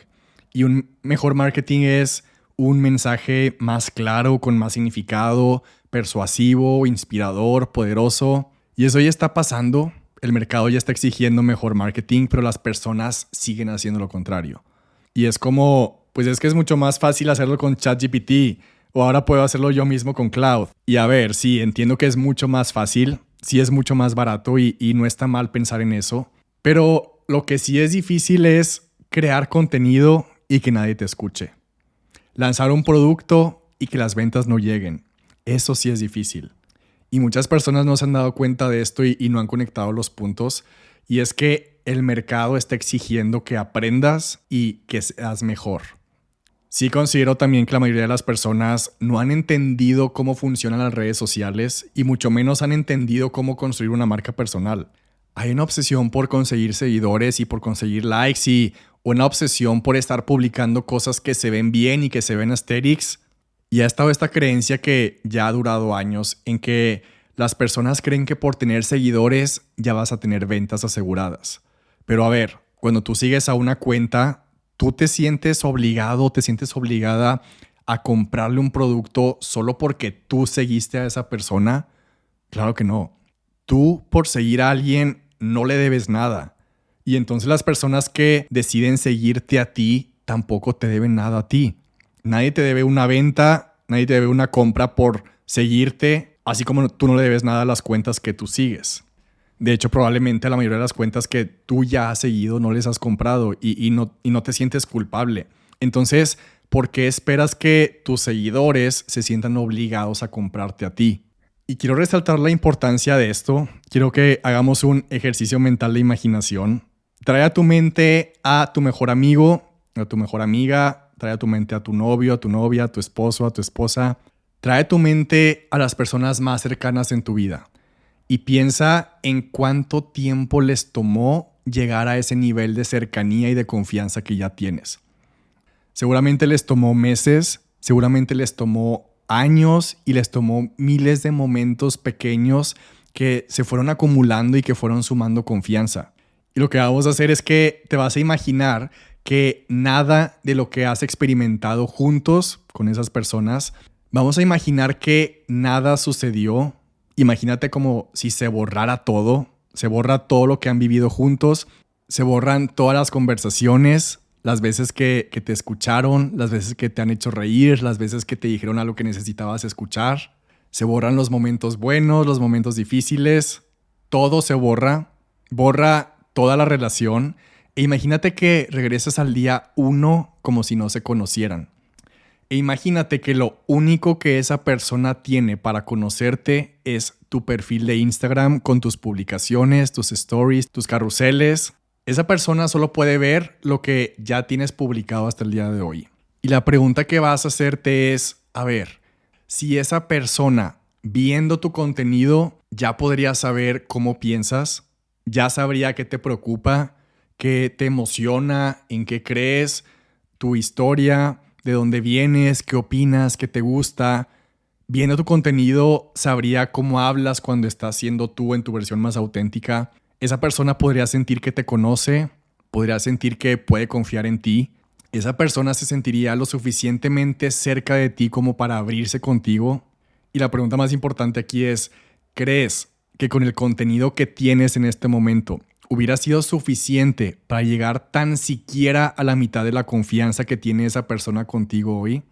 Speaker 1: Y un mejor marketing es un mensaje más claro, con más significado, persuasivo, inspirador, poderoso. Y eso ya está pasando. El mercado ya está exigiendo mejor marketing, pero las personas siguen haciendo lo contrario. Y es como, pues es que es mucho más fácil hacerlo con ChatGPT. O ahora puedo hacerlo yo mismo con Cloud. Y a ver, sí, entiendo que es mucho más fácil, sí es mucho más barato y no está mal pensar en eso. Pero lo que sí es difícil es crear contenido y que nadie te escuche. Lanzar un producto y que las ventas no lleguen. Eso sí es difícil. Y muchas personas no se han dado cuenta de esto y no han conectado los puntos. Y es que el mercado está exigiendo que aprendas y que seas mejor. Sí considero también que la mayoría de las personas no han entendido cómo funcionan las redes sociales y mucho menos han entendido cómo construir una marca personal. Hay una obsesión por conseguir seguidores y por conseguir likes y una obsesión por estar publicando cosas que se ven bien y que se ven aesthetics. Y ha estado esta creencia que ya ha durado años en que las personas creen que por tener seguidores ya vas a tener ventas aseguradas. Pero a ver, cuando tú sigues a una cuenta, ¿tú te sientes obligado, te sientes obligada a comprarle un producto solo porque tú seguiste a esa persona? Claro que no. Tú por seguir a alguien no le debes nada. Y entonces las personas que deciden seguirte a ti tampoco te deben nada a ti. Nadie te debe una venta, nadie te debe una compra por seguirte, así como tú no le debes nada a las cuentas que tú sigues. De hecho, probablemente a la mayoría de las cuentas que tú ya has seguido no les has comprado y no te sientes culpable. Entonces, ¿por qué esperas que tus seguidores se sientan obligados a comprarte a ti? Y quiero resaltar la importancia de esto. Quiero que hagamos un ejercicio mental de imaginación. Trae a tu mente a tu mejor amigo, a tu mejor amiga. Trae a tu mente a tu novio, a tu novia, a tu esposo, a tu esposa. Trae a tu mente a las personas más cercanas en tu vida. Y piensa en cuánto tiempo les tomó llegar a ese nivel de cercanía y de confianza que ya tienes. Seguramente les tomó meses, seguramente les tomó años y les tomó miles de momentos pequeños que se fueron acumulando y que fueron sumando confianza. Y lo que vamos a hacer es que te vas a imaginar que nada de lo que has experimentado juntos con esas personas, vamos a imaginar que nada sucedió. Imagínate como si se borrara todo, se borra todo lo que han vivido juntos, se borran todas las conversaciones, las veces que te escucharon, las veces que te han hecho reír, las veces que te dijeron algo que necesitabas escuchar. Se borran los momentos buenos, los momentos difíciles, todo se borra toda la relación. E imagínate que regresas al día 1 como si no se conocieran. E imagínate que lo único que esa persona tiene para conocerte es tu perfil de Instagram con tus publicaciones, tus stories, tus carruseles. Esa persona solo puede ver lo que ya tienes publicado hasta el día de hoy. Y la pregunta que vas a hacerte es, a ver, si esa persona viendo tu contenido ya podría saber cómo piensas, ya sabría qué te preocupa, qué te emociona, en qué crees, tu historia, de dónde vienes, qué opinas, qué te gusta. Viendo tu contenido, sabría cómo hablas cuando estás siendo tú en tu versión más auténtica. Esa persona podría sentir que te conoce, podría sentir que puede confiar en ti. Esa persona se sentiría lo suficientemente cerca de ti como para abrirse contigo. Y la pregunta más importante aquí es, ¿crees que con el contenido que tienes en este momento hubiera sido suficiente para llegar tan siquiera a la mitad de la confianza que tiene esa persona contigo hoy?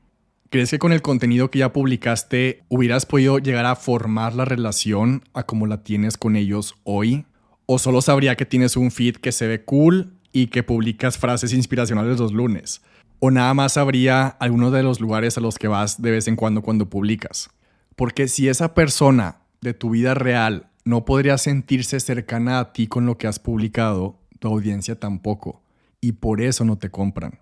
Speaker 1: ¿Crees que con el contenido que ya publicaste hubieras podido llegar a formar la relación a como la tienes con ellos hoy? ¿O solo sabría que tienes un feed que se ve cool y que publicas frases inspiracionales los lunes? ¿O nada más sabría algunos de los lugares a los que vas de vez en cuando publicas? Porque si esa persona de tu vida real no podría sentirse cercana a ti con lo que has publicado, tu audiencia tampoco. Y por eso no te compran.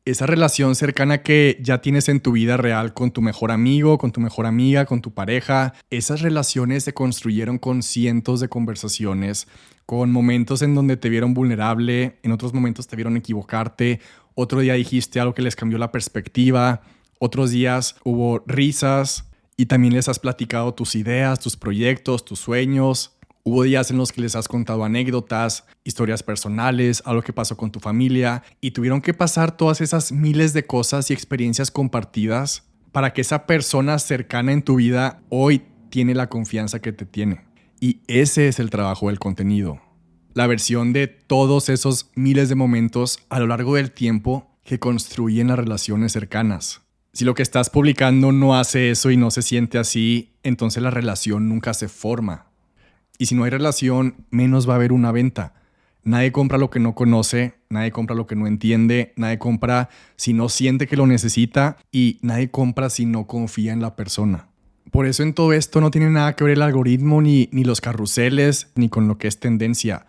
Speaker 1: Esa relación cercana que ya tienes en tu vida real con tu mejor amigo, con tu mejor amiga, con tu pareja, esas relaciones se construyeron con cientos de conversaciones, con momentos en donde te vieron vulnerable, en otros momentos te vieron equivocarte, otro día dijiste algo que les cambió la perspectiva, otros días hubo risas y también les has platicado tus ideas, tus proyectos, tus sueños. Hubo días en los que les has contado anécdotas, historias personales, algo que pasó con tu familia y tuvieron que pasar todas esas miles de cosas y experiencias compartidas para que esa persona cercana en tu vida hoy tiene la confianza que te tiene. Y ese es el trabajo del contenido. La versión de todos esos miles de momentos a lo largo del tiempo que construyen las relaciones cercanas. Si lo que estás publicando no hace eso y no se siente así, entonces la relación nunca se forma. Y si no hay relación, menos va a haber una venta. Nadie compra lo que no conoce, nadie compra lo que no entiende, nadie compra si no siente que lo necesita y nadie compra si no confía en la persona. Por eso en todo esto no tiene nada que ver el algoritmo ni los carruseles ni con lo que es tendencia.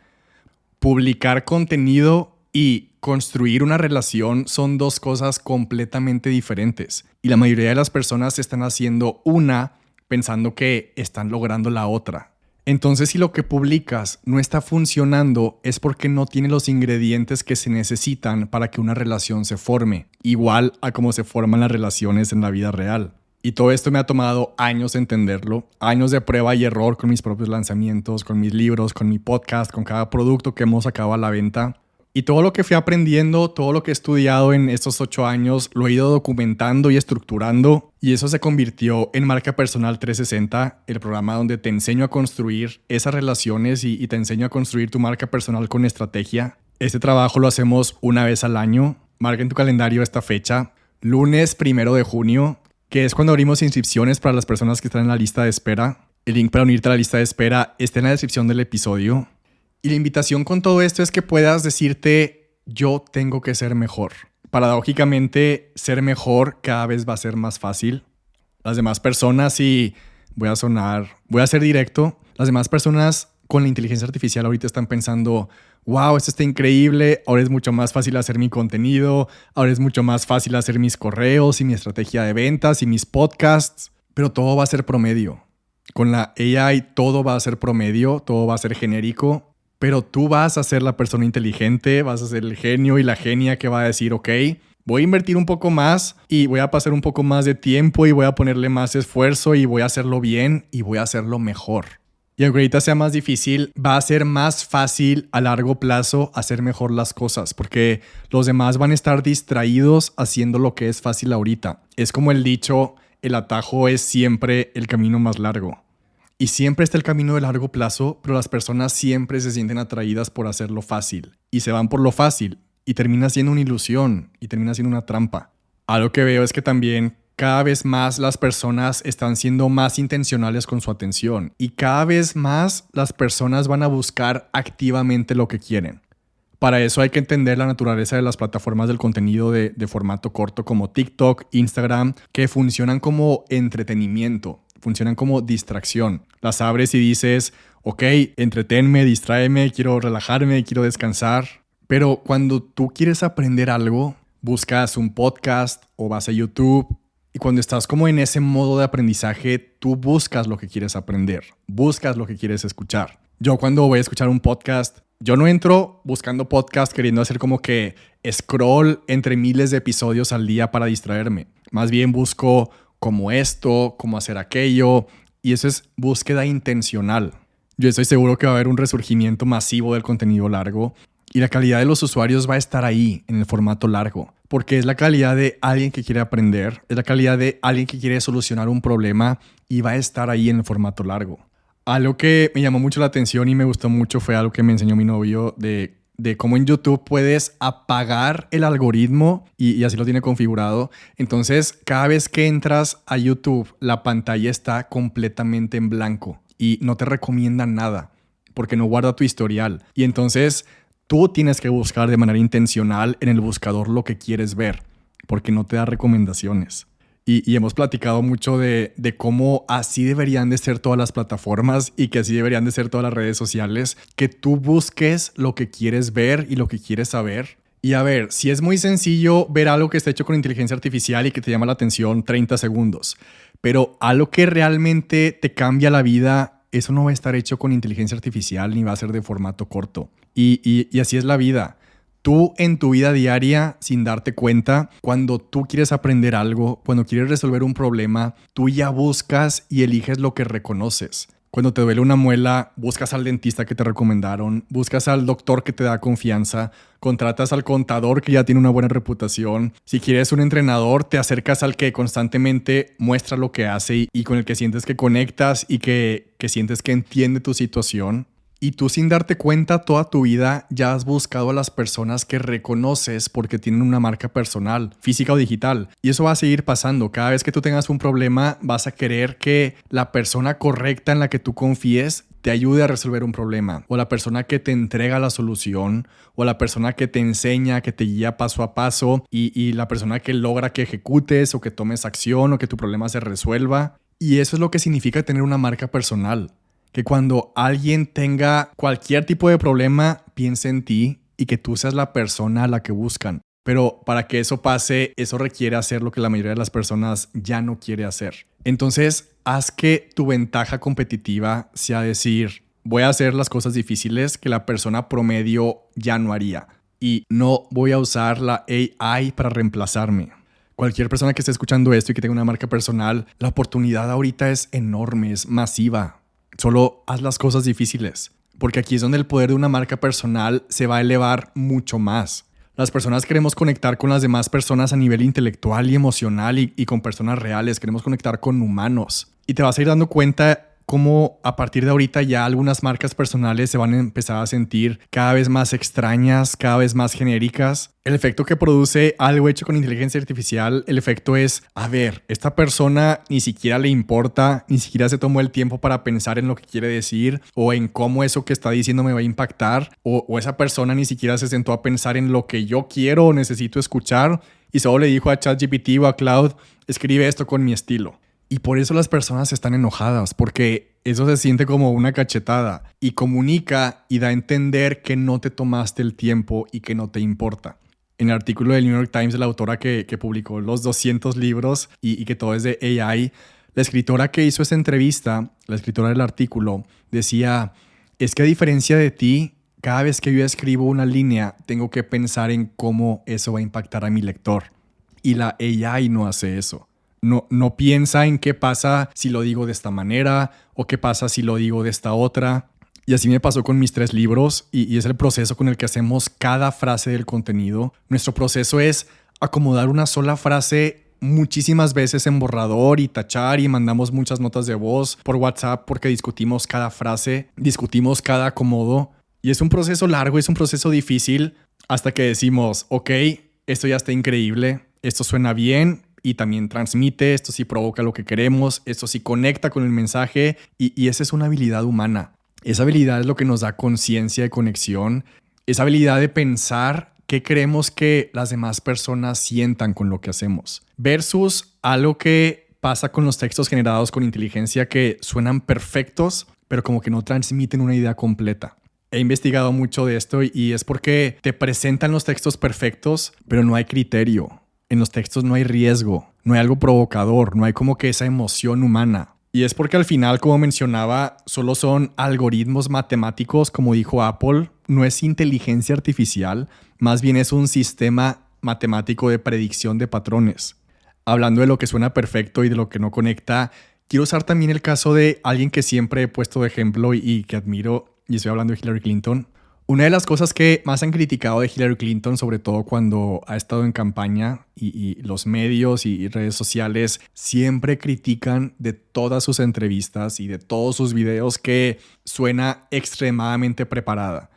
Speaker 1: Publicar contenido y construir una relación son dos cosas completamente diferentes. Y la mayoría de las personas están haciendo una pensando que están logrando la otra. Entonces, si lo que publicas no está funcionando, es porque no tiene los ingredientes que se necesitan para que una relación se forme, igual a cómo se forman las relaciones en la vida real. Y todo esto me ha tomado años entenderlo, años de prueba y error con mis propios lanzamientos, con mis libros, con mi podcast, con cada producto que hemos sacado a la venta. Y todo lo que fui aprendiendo, todo lo que he estudiado en estos 8 años, lo he ido documentando y estructurando. Y eso se convirtió en Marca Personal 360, el programa donde te enseño a construir esas relaciones y te enseño a construir tu marca personal con estrategia. Este trabajo lo hacemos una vez al año. Marca en tu calendario esta fecha, lunes 1 de junio, que es cuando abrimos inscripciones para las personas que están en la lista de espera. El link para unirte a la lista de espera está en la descripción del episodio. Y la invitación con todo esto es que puedas decirte, yo tengo que ser mejor. Paradójicamente, ser mejor cada vez va a ser más fácil. Las demás personas, y voy a ser directo, las demás personas con la inteligencia artificial ahorita están pensando, wow, esto está increíble, ahora es mucho más fácil hacer mi contenido, ahora es mucho más fácil hacer mis correos y mi estrategia de ventas y mis podcasts, pero todo va a ser promedio. Con la AI todo va a ser promedio, todo va a ser genérico. Pero tú vas a ser la persona inteligente, vas a ser el genio y la genia que va a decir, ok, voy a invertir un poco más y voy a pasar un poco más de tiempo y voy a ponerle más esfuerzo y voy a hacerlo bien y voy a hacerlo mejor. Y aunque ahorita sea más difícil, va a ser más fácil a largo plazo hacer mejor las cosas porque los demás van a estar distraídos haciendo lo que es fácil ahorita. Es como el dicho, el atajo es siempre el camino más largo. Y siempre está el camino de largo plazo, pero las personas siempre se sienten atraídas por hacerlo fácil. Y se van por lo fácil. Y termina siendo una ilusión. Y termina siendo una trampa. Algo que veo es que también cada vez más las personas están siendo más intencionales con su atención. Y cada vez más las personas van a buscar activamente lo que quieren. Para eso hay que entender la naturaleza de las plataformas del contenido de formato corto como TikTok, Instagram, que funcionan como entretenimiento. Funcionan como distracción. Las abres y dices, ok, entreténme, distráeme, quiero relajarme, quiero descansar. Pero cuando tú quieres aprender algo, buscas un podcast o vas a YouTube. Y cuando estás como en ese modo de aprendizaje, tú buscas lo que quieres aprender. Buscas lo que quieres escuchar. Yo cuando voy a escuchar un podcast, yo no entro buscando podcast queriendo hacer como que scroll entre miles de episodios al día para distraerme. Más bien busco como esto, como hacer aquello, y eso es búsqueda intencional. Yo estoy seguro que va a haber un resurgimiento masivo del contenido largo Y la calidad de los usuarios va a estar ahí, en el formato largo. Porque es la calidad de alguien que quiere aprender, es la calidad de alguien que quiere solucionar un problema y va a estar ahí en el formato largo. Algo que me llamó mucho la atención y me gustó mucho fue algo que me enseñó mi novio de cómo en YouTube puedes apagar el algoritmo y así lo tiene configurado. Entonces, cada vez que entras a YouTube, la pantalla está completamente en blanco y no te recomienda nada porque no guarda tu historial. Y entonces tú tienes que buscar de manera intencional en el buscador lo que quieres ver porque no te da recomendaciones. Y hemos platicado mucho de cómo así deberían de ser todas las plataformas y que así deberían de ser todas las redes sociales, que tú busques lo que quieres ver y lo que quieres saber. Y a ver, si es muy sencillo ver algo que está hecho con inteligencia artificial y que te llama la atención 30 segundos, pero algo que realmente te cambia la vida, eso no va a estar hecho con inteligencia artificial ni va a ser de formato corto. Y así es la vida. Tú en tu vida diaria, sin darte cuenta, cuando tú quieres aprender algo, cuando quieres resolver un problema, tú ya buscas y eliges lo que reconoces. Cuando te duele una muela, buscas al dentista que te recomendaron, buscas al doctor que te da confianza, contratas al contador que ya tiene una buena reputación. Si quieres un entrenador, te acercas al que constantemente muestra lo que hace y con el que sientes que conectas y que sientes que entiende tu situación. Y tú sin darte cuenta toda tu vida ya has buscado a las personas que reconoces porque tienen una marca personal, física o digital. Y eso va a seguir pasando. Cada vez que tú tengas un problema vas a querer que la persona correcta en la que tú confíes te ayude a resolver un problema. O la persona que te entrega la solución. O la persona que te enseña, que te guía paso a paso. Y la persona que logra que ejecutes o que tomes acción o que tu problema se resuelva. Y eso es lo que significa tener una marca personal. Que cuando alguien tenga cualquier tipo de problema, piense en ti y que tú seas la persona a la que buscan. Pero para que eso pase, eso requiere hacer lo que la mayoría de las personas ya no quiere hacer. Entonces, haz que tu ventaja competitiva sea decir, voy a hacer las cosas difíciles que la persona promedio ya no haría. Y no voy a usar la AI para reemplazarme. Cualquier persona que esté escuchando esto y que tenga una marca personal, la oportunidad ahorita es enorme, es masiva. Solo haz las cosas difíciles, porque aquí es donde el poder de una marca personal se va a elevar mucho más. Las personas queremos conectar con las demás personas a nivel intelectual y emocional y con personas reales. Queremos conectar con humanos. Y te vas a ir dando cuenta cómo a partir de ahorita ya algunas marcas personales se van a empezar a sentir cada vez más extrañas, cada vez más genéricas. El efecto que produce algo hecho con inteligencia artificial, el efecto es, a ver, esta persona ni siquiera le importa, ni siquiera se tomó el tiempo para pensar en lo que quiere decir o en cómo eso que está diciendo me va a impactar, o esa persona ni siquiera se sentó a pensar en lo que yo quiero o necesito escuchar y solo le dijo a ChatGPT o a Cloud, escribe esto con mi estilo. Y por eso las personas están enojadas, porque eso se siente como una cachetada y comunica y da a entender que no te tomaste el tiempo y que no te importa. En el artículo del New York Times de la autora que publicó los 200 libros y que todo es de AI, la escritora que hizo esa entrevista, la escritora del artículo, decía, es que a diferencia de ti, cada vez que yo escribo una línea, tengo que pensar en cómo eso va a impactar a mi lector. Y la AI no hace eso. No piensa en qué pasa si lo digo de esta manera o qué pasa si lo digo de esta otra. Y así me pasó con mis 3 libros y es el proceso con el que hacemos cada frase del contenido. Nuestro proceso es acomodar una sola frase muchísimas veces en borrador y tachar y mandamos muchas notas de voz por WhatsApp porque discutimos cada frase, discutimos cada acomodo. Y es un proceso largo, es un proceso difícil hasta que decimos, ok, esto ya está increíble, esto suena bien. Y también transmite, esto sí provoca lo que queremos, esto sí conecta con el mensaje y esa es una habilidad humana. Esa habilidad es lo que nos da conciencia de conexión, esa habilidad de pensar qué queremos que las demás personas sientan con lo que hacemos. Versus algo que pasa con los textos generados con inteligencia que suenan perfectos, pero como que no transmiten una idea completa. He investigado mucho de esto y es porque te presentan los textos perfectos, pero no hay criterio. En los textos no hay riesgo, no hay algo provocador, no hay como que esa emoción humana. Y es porque al final, como mencionaba, solo son algoritmos matemáticos, como dijo Apple. No es inteligencia artificial, más bien es un sistema matemático de predicción de patrones. Hablando de lo que suena perfecto y de lo que no conecta, quiero usar también el caso de alguien que siempre he puesto de ejemplo y que admiro, y estoy hablando de Hillary Clinton. Una de las cosas que más han criticado de Hillary Clinton, sobre todo cuando ha estado en campaña y los medios y redes sociales siempre critican de todas sus entrevistas y de todos sus videos que suena extremadamente preparada.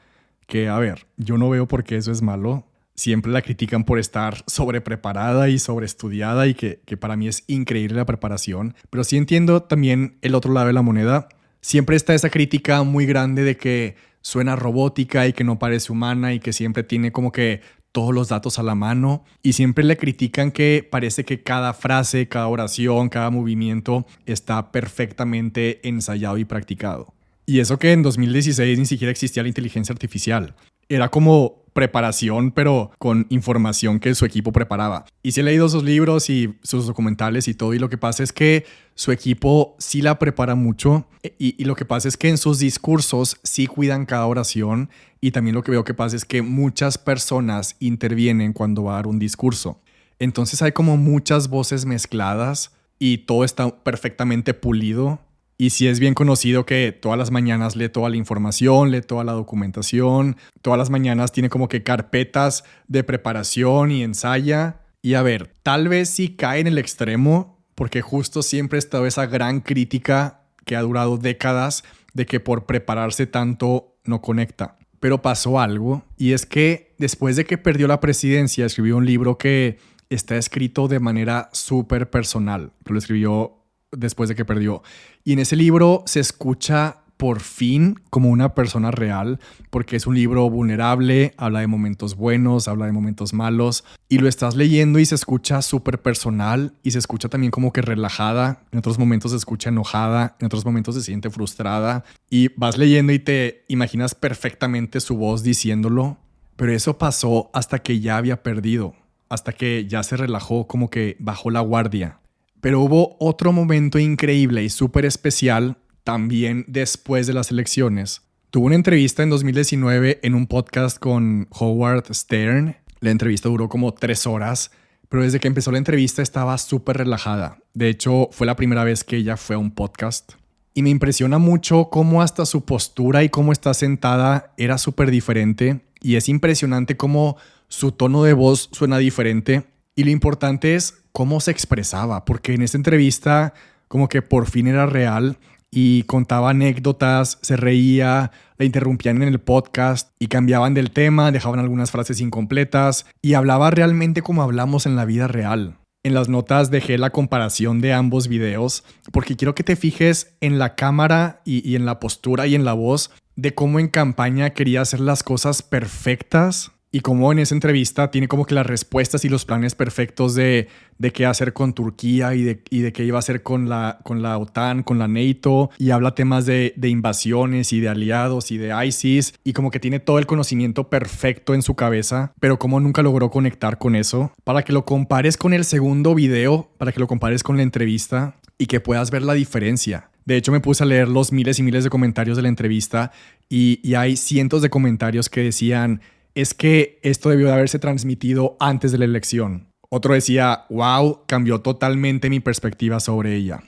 Speaker 1: Que, a ver, yo no veo por qué eso es malo. Siempre la critican por estar sobrepreparada y sobreestudiada y que para mí es increíble la preparación. Pero sí entiendo también el otro lado de la moneda. Siempre está esa crítica muy grande de que suena robótica y que no parece humana y que siempre tiene como que todos los datos a la mano. Y siempre le critican que parece que cada frase, cada oración, cada movimiento está perfectamente ensayado y practicado. Y eso que en 2016 ni siquiera existía la inteligencia artificial. Era como preparación, pero con información que su equipo preparaba. Y sí he leído sus libros y sus documentales y todo, y lo que pasa es que su equipo sí la prepara mucho y lo que pasa es que en sus discursos sí cuidan cada oración y también lo que veo que pasa es que muchas personas intervienen cuando va a dar un discurso. Entonces hay como muchas voces mezcladas y todo está perfectamente pulido. Y sí es bien conocido que todas las mañanas lee toda la información, lee toda la documentación, todas las mañanas tiene como que carpetas de preparación y ensaya. Y a ver, tal vez sí cae en el extremo, porque justo siempre ha estado esa gran crítica que ha durado décadas de que por prepararse tanto no conecta. Pero pasó algo, y es que después de que perdió la presidencia, escribió un libro que está escrito de manera súper personal. Lo escribió después de que perdió. Y en ese libro se escucha por fin como una persona real, porque es un libro vulnerable, habla de momentos buenos, habla de momentos malos, y lo estás leyendo y se escucha súper personal y se escucha también como que relajada, en otros momentos se escucha enojada, en otros momentos se siente frustrada, y vas leyendo y te imaginas perfectamente su voz diciéndolo, pero eso pasó hasta que ya había perdido, hasta que ya se relajó, como que bajó la guardia. Pero hubo otro momento increíble y súper especial también después de las elecciones. Tuvo una entrevista en 2019 en un podcast con Howard Stern. La entrevista duró como 3 horas, pero desde que empezó la entrevista estaba súper relajada. De hecho, fue la primera vez que ella fue a un podcast. Y me impresiona mucho cómo hasta su postura y cómo está sentada era súper diferente. Y es impresionante cómo su tono de voz suena diferente. Y lo importante es cómo se expresaba, porque en esta entrevista como que por fin era real y contaba anécdotas, se reía, la interrumpían en el podcast y cambiaban del tema, dejaban algunas frases incompletas y hablaba realmente como hablamos en la vida real. En las notas dejé la comparación de ambos videos porque quiero que te fijes en la cámara y en la postura y en la voz de cómo en campaña quería hacer las cosas perfectas. Y como en esa entrevista tiene como que las respuestas y los planes perfectos de qué hacer con Turquía y de qué iba a hacer con la OTAN, con la NATO. Y habla temas de invasiones y de aliados y de ISIS. Y como que tiene todo el conocimiento perfecto en su cabeza. Pero como nunca logró conectar con eso. Para que lo compares con el segundo video, para que lo compares con la entrevista y que puedas ver la diferencia. De hecho, me puse a leer los miles y miles de comentarios de la entrevista y hay cientos de comentarios que decían: es que esto debió de haberse transmitido antes de la elección. Otro decía: wow, cambió totalmente mi perspectiva sobre ella.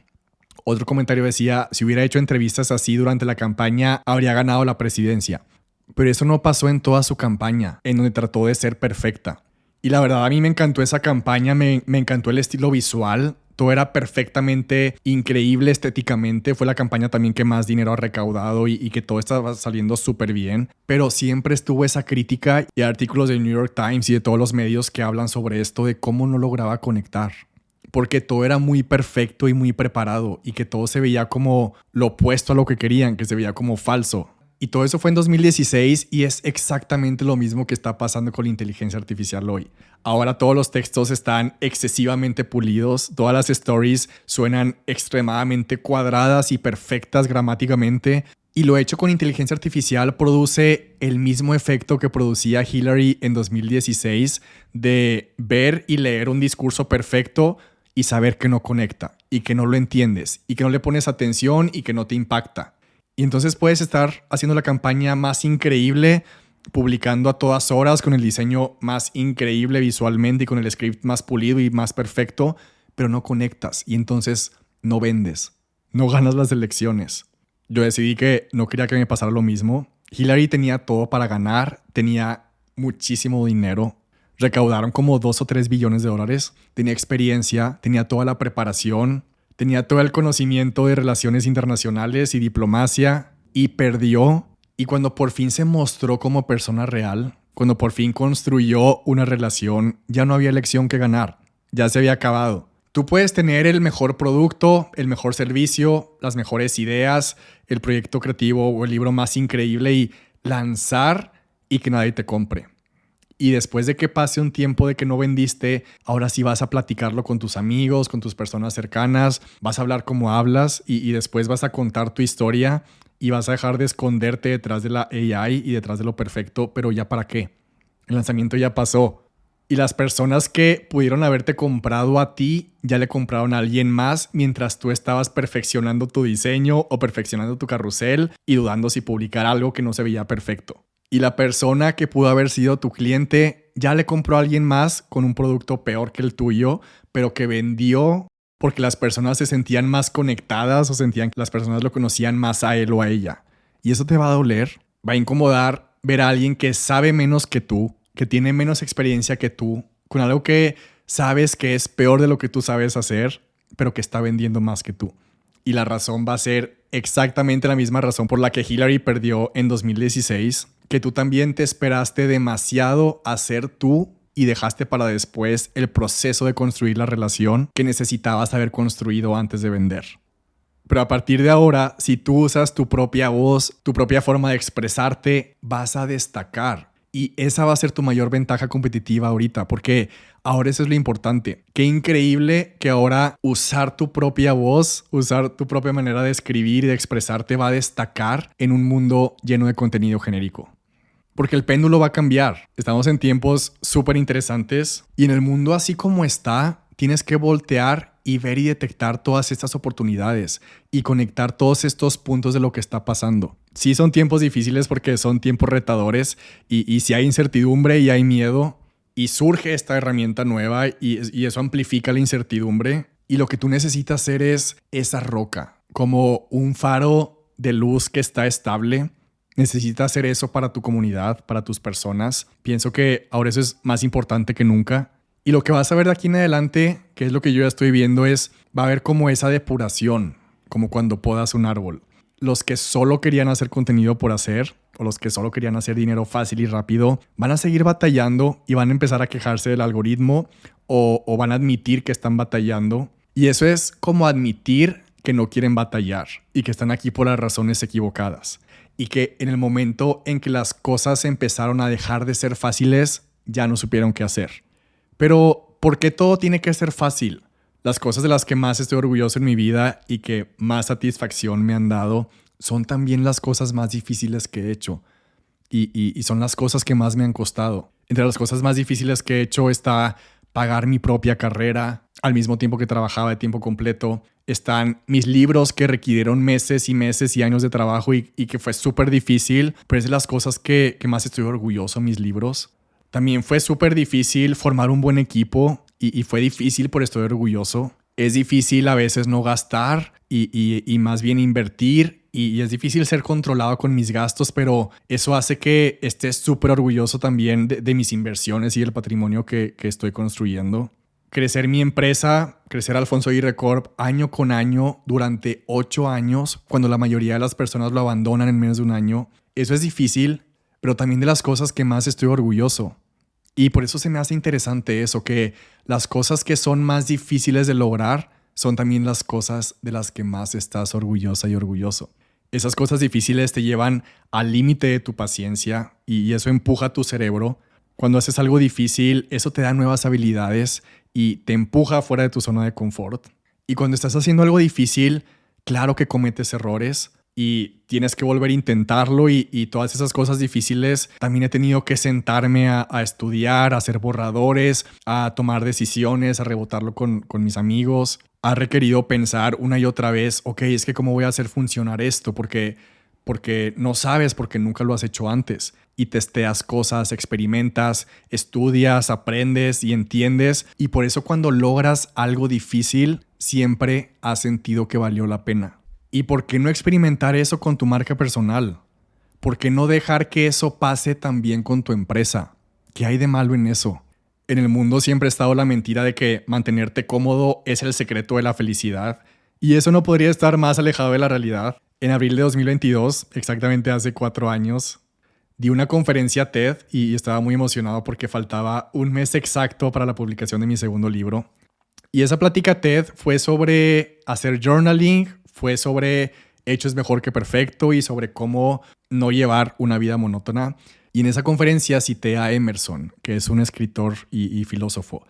Speaker 1: Otro comentario decía: si hubiera hecho entrevistas así durante la campaña, habría ganado la presidencia. Pero eso no pasó en toda su campaña, en donde trató de ser perfecta. Y la verdad, a mí me encantó esa campaña, me encantó el estilo visual. Todo era perfectamente increíble estéticamente. Fue la campaña también que más dinero ha recaudado y que todo estaba saliendo súper bien. Pero siempre estuvo esa crítica y artículos del New York Times y de todos los medios que hablan sobre esto de cómo no lograba conectar. Porque todo era muy perfecto y muy preparado y que todo se veía como lo opuesto a lo que querían, que se veía como falso. Y todo eso fue en 2016 y es exactamente lo mismo que está pasando con la inteligencia artificial hoy. Ahora todos los textos están excesivamente pulidos, todas las stories suenan extremadamente cuadradas y perfectas gramáticamente. Y lo hecho con inteligencia artificial produce el mismo efecto que producía Hillary en 2016 de ver y leer un discurso perfecto y saber que no conecta y que no lo entiendes y que no le pones atención y que no te impacta. Y entonces puedes estar haciendo la campaña más increíble, publicando a todas horas con el diseño más increíble visualmente y con el script más pulido y más perfecto, pero no conectas y entonces no vendes, no ganas las elecciones. Yo decidí que no quería que me pasara lo mismo Hillary tenía todo para ganar, tenía muchísimo dinero, recaudaron como 2 o 3 billones de dólares, tenía experiencia, tenía toda la preparación, tenía todo el conocimiento de relaciones internacionales y diplomacia y perdió. Y cuando por fin se mostró como persona real, cuando por fin construyó una relación, ya no había elección que ganar, ya se había acabado. Tú puedes tener el mejor producto, el mejor servicio, las mejores ideas, el proyecto creativo o el libro más increíble y lanzar y que nadie te compre. Y después de que pase un tiempo de que no vendiste, ahora sí vas a platicarlo con tus amigos, con tus personas cercanas, vas a hablar como hablas y después vas a contar tu historia y vas a dejar de esconderte detrás de la AI y detrás de lo perfecto, pero ¿ya para qué? El lanzamiento ya pasó. Y las personas que pudieron haberte comprado a ti, ya le compraron a alguien más mientras tú estabas perfeccionando tu diseño o perfeccionando tu carrusel y dudando si publicar algo que no se veía perfecto. Y la persona que pudo haber sido tu cliente ya le compró a alguien más con un producto peor que el tuyo, pero que vendió porque las personas se sentían más conectadas o sentían que las personas lo conocían más a él o a ella. Y eso te va a doler, va a incomodar ver a alguien que sabe menos que tú, que tiene menos experiencia que tú, con algo que sabes que es peor de lo que tú sabes hacer, pero que está vendiendo más que tú. Y la razón va a ser exactamente la misma razón por la que Hillary perdió en 2016, que tú también te esperaste demasiado a ser tú y dejaste para después el proceso de construir la relación que necesitabas haber construido antes de vender. Pero a partir de ahora, si tú usas tu propia voz, tu propia forma de expresarte, vas a destacar. Y esa va a ser tu mayor ventaja competitiva ahorita, porque ahora eso es lo importante. Qué increíble que ahora usar tu propia voz, usar tu propia manera de escribir y de expresarte va a destacar en un mundo lleno de contenido genérico. Porque el péndulo va a cambiar. Estamos en tiempos súper interesantes y en el mundo así como está, tienes que voltear y ver y detectar todas estas oportunidades y conectar todos estos puntos de lo que está pasando. Sí son tiempos difíciles porque son tiempos retadores y si hay incertidumbre y hay miedo y surge esta herramienta nueva y eso amplifica la incertidumbre y lo que tú necesitas hacer es esa roca, como un faro de luz que está estable. Necesitas hacer eso para tu comunidad, para tus personas. Pienso que ahora eso es más importante que nunca. Y lo que vas a ver de aquí en adelante, que es lo que yo ya estoy viendo, va a haber como esa depuración, como cuando podas un árbol. Los que solo querían hacer contenido por hacer, o los que solo querían hacer dinero fácil y rápido, van a seguir batallando y van a empezar a quejarse del algoritmo o van a admitir que están batallando. Y eso es como admitir que no quieren batallar y que están aquí por las razones equivocadas. Y que en el momento en que las cosas empezaron a dejar de ser fáciles, ya no supieron qué hacer. Pero, ¿por qué todo tiene que ser fácil? Las cosas de las que más estoy orgulloso en mi vida y que más satisfacción me han dado son también las cosas más difíciles que he hecho. Y son las cosas que más me han costado. Entre las cosas más difíciles que he hecho está pagar mi propia carrera al mismo tiempo que trabajaba de tiempo completo. Están mis libros que requirieron meses y meses y años de trabajo y que fue súper difícil, pero es de las cosas que más estoy orgulloso, mis libros. También fue súper difícil formar un buen equipo y fue difícil, pero estoy orgulloso. Es difícil a veces no gastar y más bien invertir y es difícil ser controlado con mis gastos, pero eso hace que esté súper orgulloso también de mis inversiones y el patrimonio que estoy construyendo. Crecer mi empresa, crecer Alfonso Aguirre Corp año con año durante 8 años, cuando la mayoría de las personas lo abandonan en menos de un año. Eso es difícil, pero también de las cosas que más estoy orgulloso. Y por eso se me hace interesante eso, que las cosas que son más difíciles de lograr son también las cosas de las que más estás orgullosa y orgulloso. Esas cosas difíciles te llevan al límite de tu paciencia y eso empuja tu cerebro. Cuando haces algo difícil, eso te da nuevas habilidades y te empuja fuera de tu zona de confort. Y cuando estás haciendo algo difícil, claro que cometes errores y tienes que volver a intentarlo y todas esas cosas difíciles. También he tenido que sentarme a estudiar, a hacer borradores, a tomar decisiones, a rebotarlo con mis amigos. Ha requerido pensar una y otra vez, ok, es que cómo voy a hacer funcionar esto, porque no sabes, porque nunca lo has hecho antes. Y testeas cosas, experimentas, estudias, aprendes y entiendes. Y por eso cuando logras algo difícil, siempre has sentido que valió la pena. ¿Y por qué no experimentar eso con tu marca personal? ¿por qué no dejar que eso pase también con tu empresa? ¿Qué hay de malo en eso? En el mundo siempre ha estado la mentira de que mantenerte cómodo es el secreto de la felicidad, y eso no podría estar más alejado de la realidad. En abril de 2022, exactamente hace 4 años, di una conferencia TED y estaba muy emocionado porque faltaba un mes exacto para la publicación de mi segundo libro. Y esa plática TED fue sobre hacer journaling, fue sobre hecho es mejor que perfecto y sobre cómo no llevar una vida monótona. Y en esa conferencia cité a Emerson, que es un escritor y filósofo,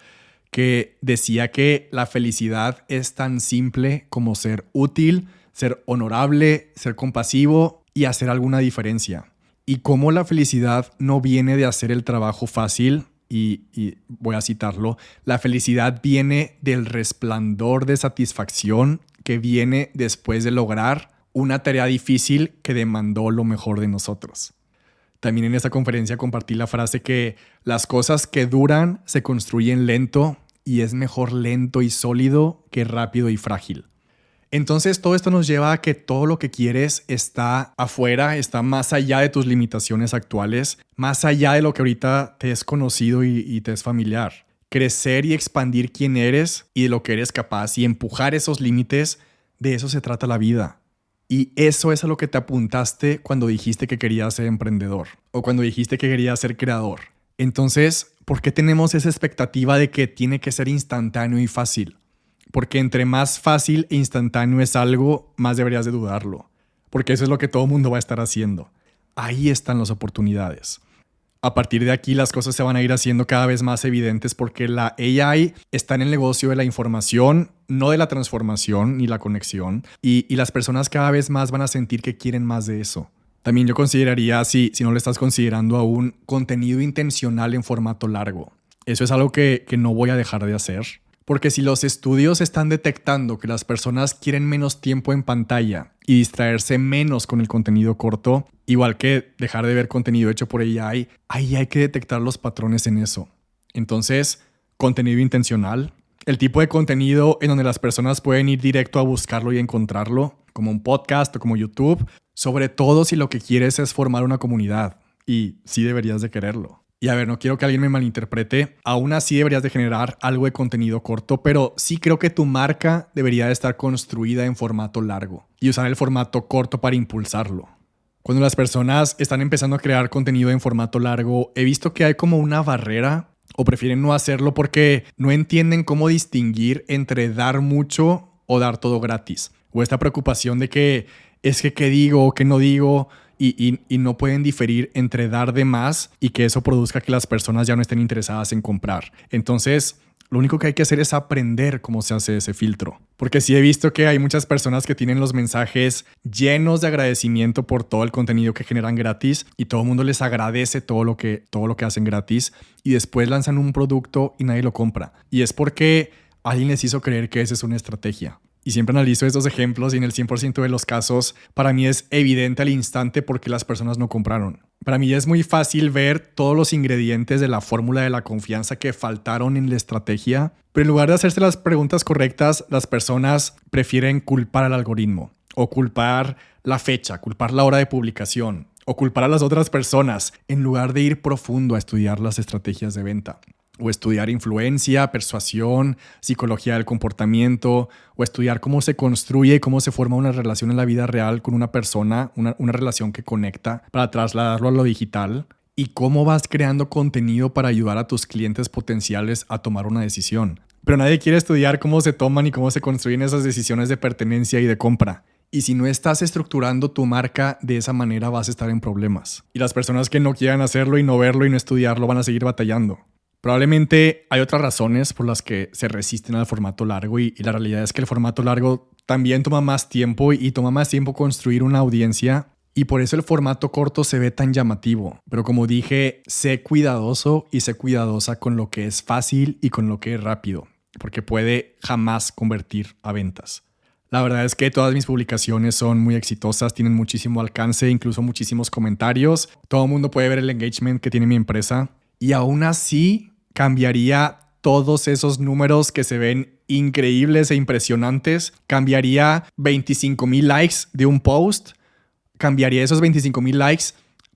Speaker 1: que decía que la felicidad es tan simple como ser útil, ser honorable, ser compasivo y hacer alguna diferencia. Y cómo la felicidad no viene de hacer el trabajo fácil, y voy a citarlo, la felicidad viene del resplandor de satisfacción que viene después de lograr una tarea difícil que demandó lo mejor de nosotros. También en esa conferencia compartí la frase que las cosas que duran se construyen lento y es mejor lento y sólido que rápido y frágil. Entonces todo esto nos lleva a que todo lo que quieres está afuera, está más allá de tus limitaciones actuales, más allá de lo que ahorita te es conocido y te es familiar. Crecer y expandir quién eres y de lo que eres capaz y empujar esos límites, de eso se trata la vida. Y eso es a lo que te apuntaste cuando dijiste que querías ser emprendedor o cuando dijiste que querías ser creador. Entonces, ¿por qué tenemos esa expectativa de que tiene que ser instantáneo y fácil? Porque entre más fácil e instantáneo es algo, más deberías de dudarlo. Porque eso es lo que todo el mundo va a estar haciendo. Ahí están las oportunidades. A partir de aquí las cosas se van a ir haciendo cada vez más evidentes porque la AI está en el negocio de la información, no de la transformación ni la conexión. Y las personas cada vez más van a sentir que quieren más de eso. También yo consideraría, si no lo estás considerando aún, contenido intencional en formato largo. Eso es algo que no voy a dejar de hacer. Porque si los estudios están detectando que las personas quieren menos tiempo en pantalla y distraerse menos con el contenido corto, igual que dejar de ver contenido hecho por AI, ahí hay que detectar los patrones en eso. Entonces, contenido intencional, el tipo de contenido en donde las personas pueden ir directo a buscarlo y encontrarlo, como un podcast o como YouTube, sobre todo si lo que quieres es formar una comunidad, y sí deberías de quererlo. Y a ver, no quiero que alguien me malinterprete, aún así deberías de generar algo de contenido corto, pero sí creo que tu marca debería de estar construida en formato largo y usar el formato corto para impulsarlo. Cuando las personas están empezando a crear contenido en formato largo, he visto que hay como una barrera o prefieren no hacerlo porque no entienden cómo distinguir entre dar mucho o dar todo gratis. O esta preocupación de que es que qué digo o qué no digo. Y no pueden diferir entre dar de más y que eso produzca que las personas ya no estén interesadas en comprar. Entonces, lo único que hay que hacer es aprender cómo se hace ese filtro. Porque sí he visto que hay muchas personas que tienen los mensajes llenos de agradecimiento por todo el contenido que generan gratis y todo el mundo les agradece todo lo que hacen gratis y después lanzan un producto y nadie lo compra. Y es porque alguien les hizo creer que esa es una estrategia. Y siempre analizo estos ejemplos y en el 100% de los casos para mí es evidente al instante por qué las personas no compraron. Para mí es muy fácil ver todos los ingredientes de la fórmula de la confianza que faltaron en la estrategia, pero en lugar de hacerse las preguntas correctas, las personas prefieren culpar al algoritmo o culpar la fecha, culpar la hora de publicación o culpar a las otras personas en lugar de ir profundo a estudiar las estrategias de venta. O estudiar influencia, persuasión, psicología del comportamiento, o estudiar cómo se construye y cómo se forma una relación en la vida real con una persona, una relación que conecta para trasladarlo a lo digital, y cómo vas creando contenido para ayudar a tus clientes potenciales a tomar una decisión. Pero nadie quiere estudiar cómo se toman y cómo se construyen esas decisiones de pertenencia y de compra. Y si no estás estructurando tu marca de esa manera, vas a estar en problemas. Y las personas que no quieran hacerlo y no verlo y no estudiarlo van a seguir batallando. Probablemente hay otras razones por las que se resisten al formato largo y la realidad es que el formato largo también toma más tiempo y toma más tiempo construir una audiencia y por eso el formato corto se ve tan llamativo. Pero como dije, sé cuidadoso y sé cuidadosa con lo que es fácil y con lo que es rápido, porque puede jamás convertir a ventas. La verdad es que todas mis publicaciones son muy exitosas, tienen muchísimo alcance, incluso muchísimos comentarios. Todo el mundo puede ver el engagement que tiene mi empresa y aún así cambiaría todos esos números que se ven increíbles e impresionantes. Cambiaría 25,000 likes de un post. Cambiaría esos 25,000 likes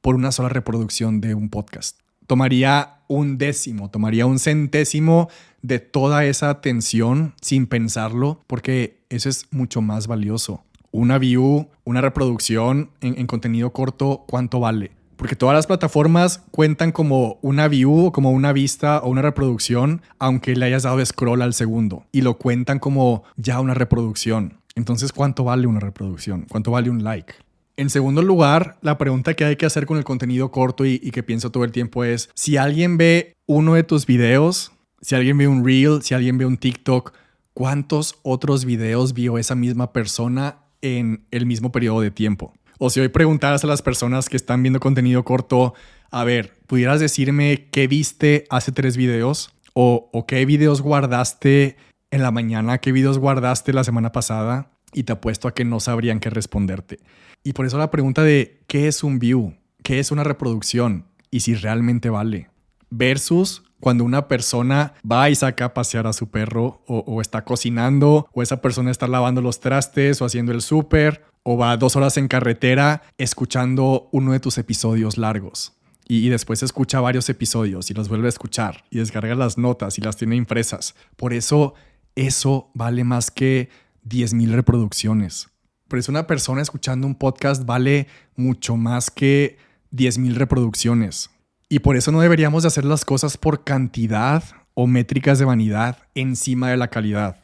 Speaker 1: por una sola reproducción de un podcast. Tomaría un décimo, tomaría un centésimo de toda esa atención sin pensarlo, porque eso es mucho más valioso. Una view, una reproducción en contenido corto, ¿cuánto vale? Porque todas las plataformas cuentan como una view o como una vista o una reproducción, aunque le hayas dado scroll al segundo. Y lo cuentan como ya una reproducción. Entonces, ¿cuánto vale una reproducción? ¿Cuánto vale un like? En segundo lugar, la pregunta que hay que hacer con el contenido corto y que pienso todo el tiempo es, si alguien ve uno de tus videos, si alguien ve un reel, si alguien ve un TikTok, ¿cuántos otros videos vio esa misma persona en el mismo periodo de tiempo? O si hoy preguntaras a las personas que están viendo contenido corto, a ver, ¿pudieras decirme qué viste hace 3 videos? ¿O qué videos guardaste en la mañana? ¿Qué videos guardaste la semana pasada? Y te apuesto a que no sabrían qué responderte. Y por eso la pregunta de ¿qué es un view? ¿Qué es una reproducción? Y si realmente vale. Versus cuando una persona va y saca a pasear a su perro o está cocinando o esa persona está lavando los trastes o haciendo el súper o va 2 horas en carretera escuchando uno de tus episodios largos y después escucha varios episodios y los vuelve a escuchar y descarga las notas y las tiene impresas. Por eso vale más que 10,000 reproducciones. Por eso una persona escuchando un podcast vale mucho más que 10,000 reproducciones. Y por eso no deberíamos de hacer las cosas por cantidad o métricas de vanidad encima de la calidad.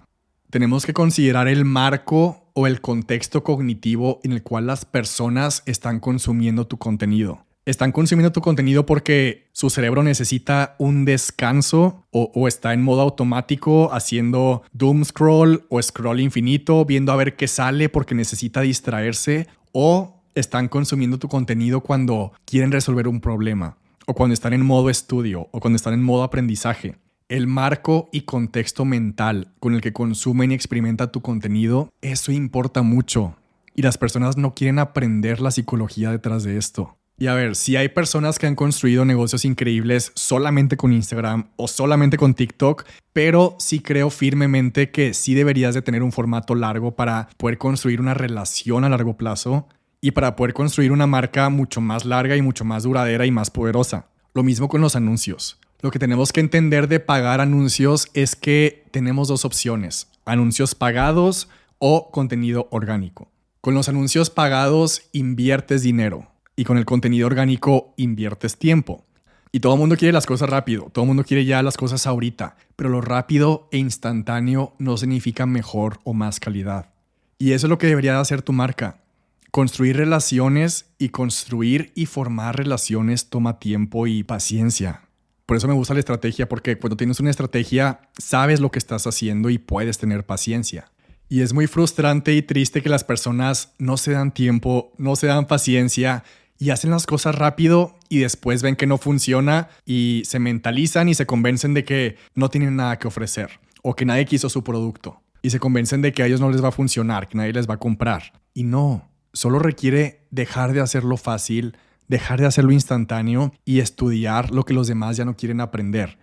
Speaker 1: Tenemos que considerar el marco o el contexto cognitivo en el cual las personas están consumiendo tu contenido. Están consumiendo tu contenido porque su cerebro necesita un descanso o está en modo automático haciendo doom scroll o scroll infinito, viendo a ver qué sale porque necesita distraerse, o están consumiendo tu contenido cuando quieren resolver un problema, o cuando están en modo estudio, o cuando están en modo aprendizaje. El marco y contexto mental con el que consumen y experimentan tu contenido, eso importa mucho. Y las personas no quieren aprender la psicología detrás de esto. Y a ver, si hay personas que han construido negocios increíbles solamente con Instagram o solamente con TikTok, pero sí creo firmemente que sí deberías de tener un formato largo para poder construir una relación a largo plazo y para poder construir una marca mucho más larga y mucho más duradera y más poderosa. Lo mismo con los anuncios. Lo que tenemos que entender de pagar anuncios es que tenemos 2 opciones: anuncios pagados o contenido orgánico. Con los anuncios pagados inviertes dinero y con el contenido orgánico inviertes tiempo. Y todo el mundo quiere las cosas rápido, todo el mundo quiere ya las cosas ahorita, pero lo rápido e instantáneo no significa mejor o más calidad. Y eso es lo que debería de hacer tu marca. Construir relaciones y construir y formar relaciones toma tiempo y paciencia. Por eso me gusta la estrategia, porque cuando tienes una estrategia sabes lo que estás haciendo y puedes tener paciencia. Y es muy frustrante y triste que las personas no se dan tiempo, no se dan paciencia y hacen las cosas rápido y después ven que no funciona y se mentalizan y se convencen de que no tienen nada que ofrecer o que nadie quiso su producto y se convencen de que a ellos no les va a funcionar, que nadie les va a comprar. Y no, solo requiere dejar de hacerlo fácil, dejar de hacerlo instantáneo y estudiar lo que los demás ya no quieren aprender.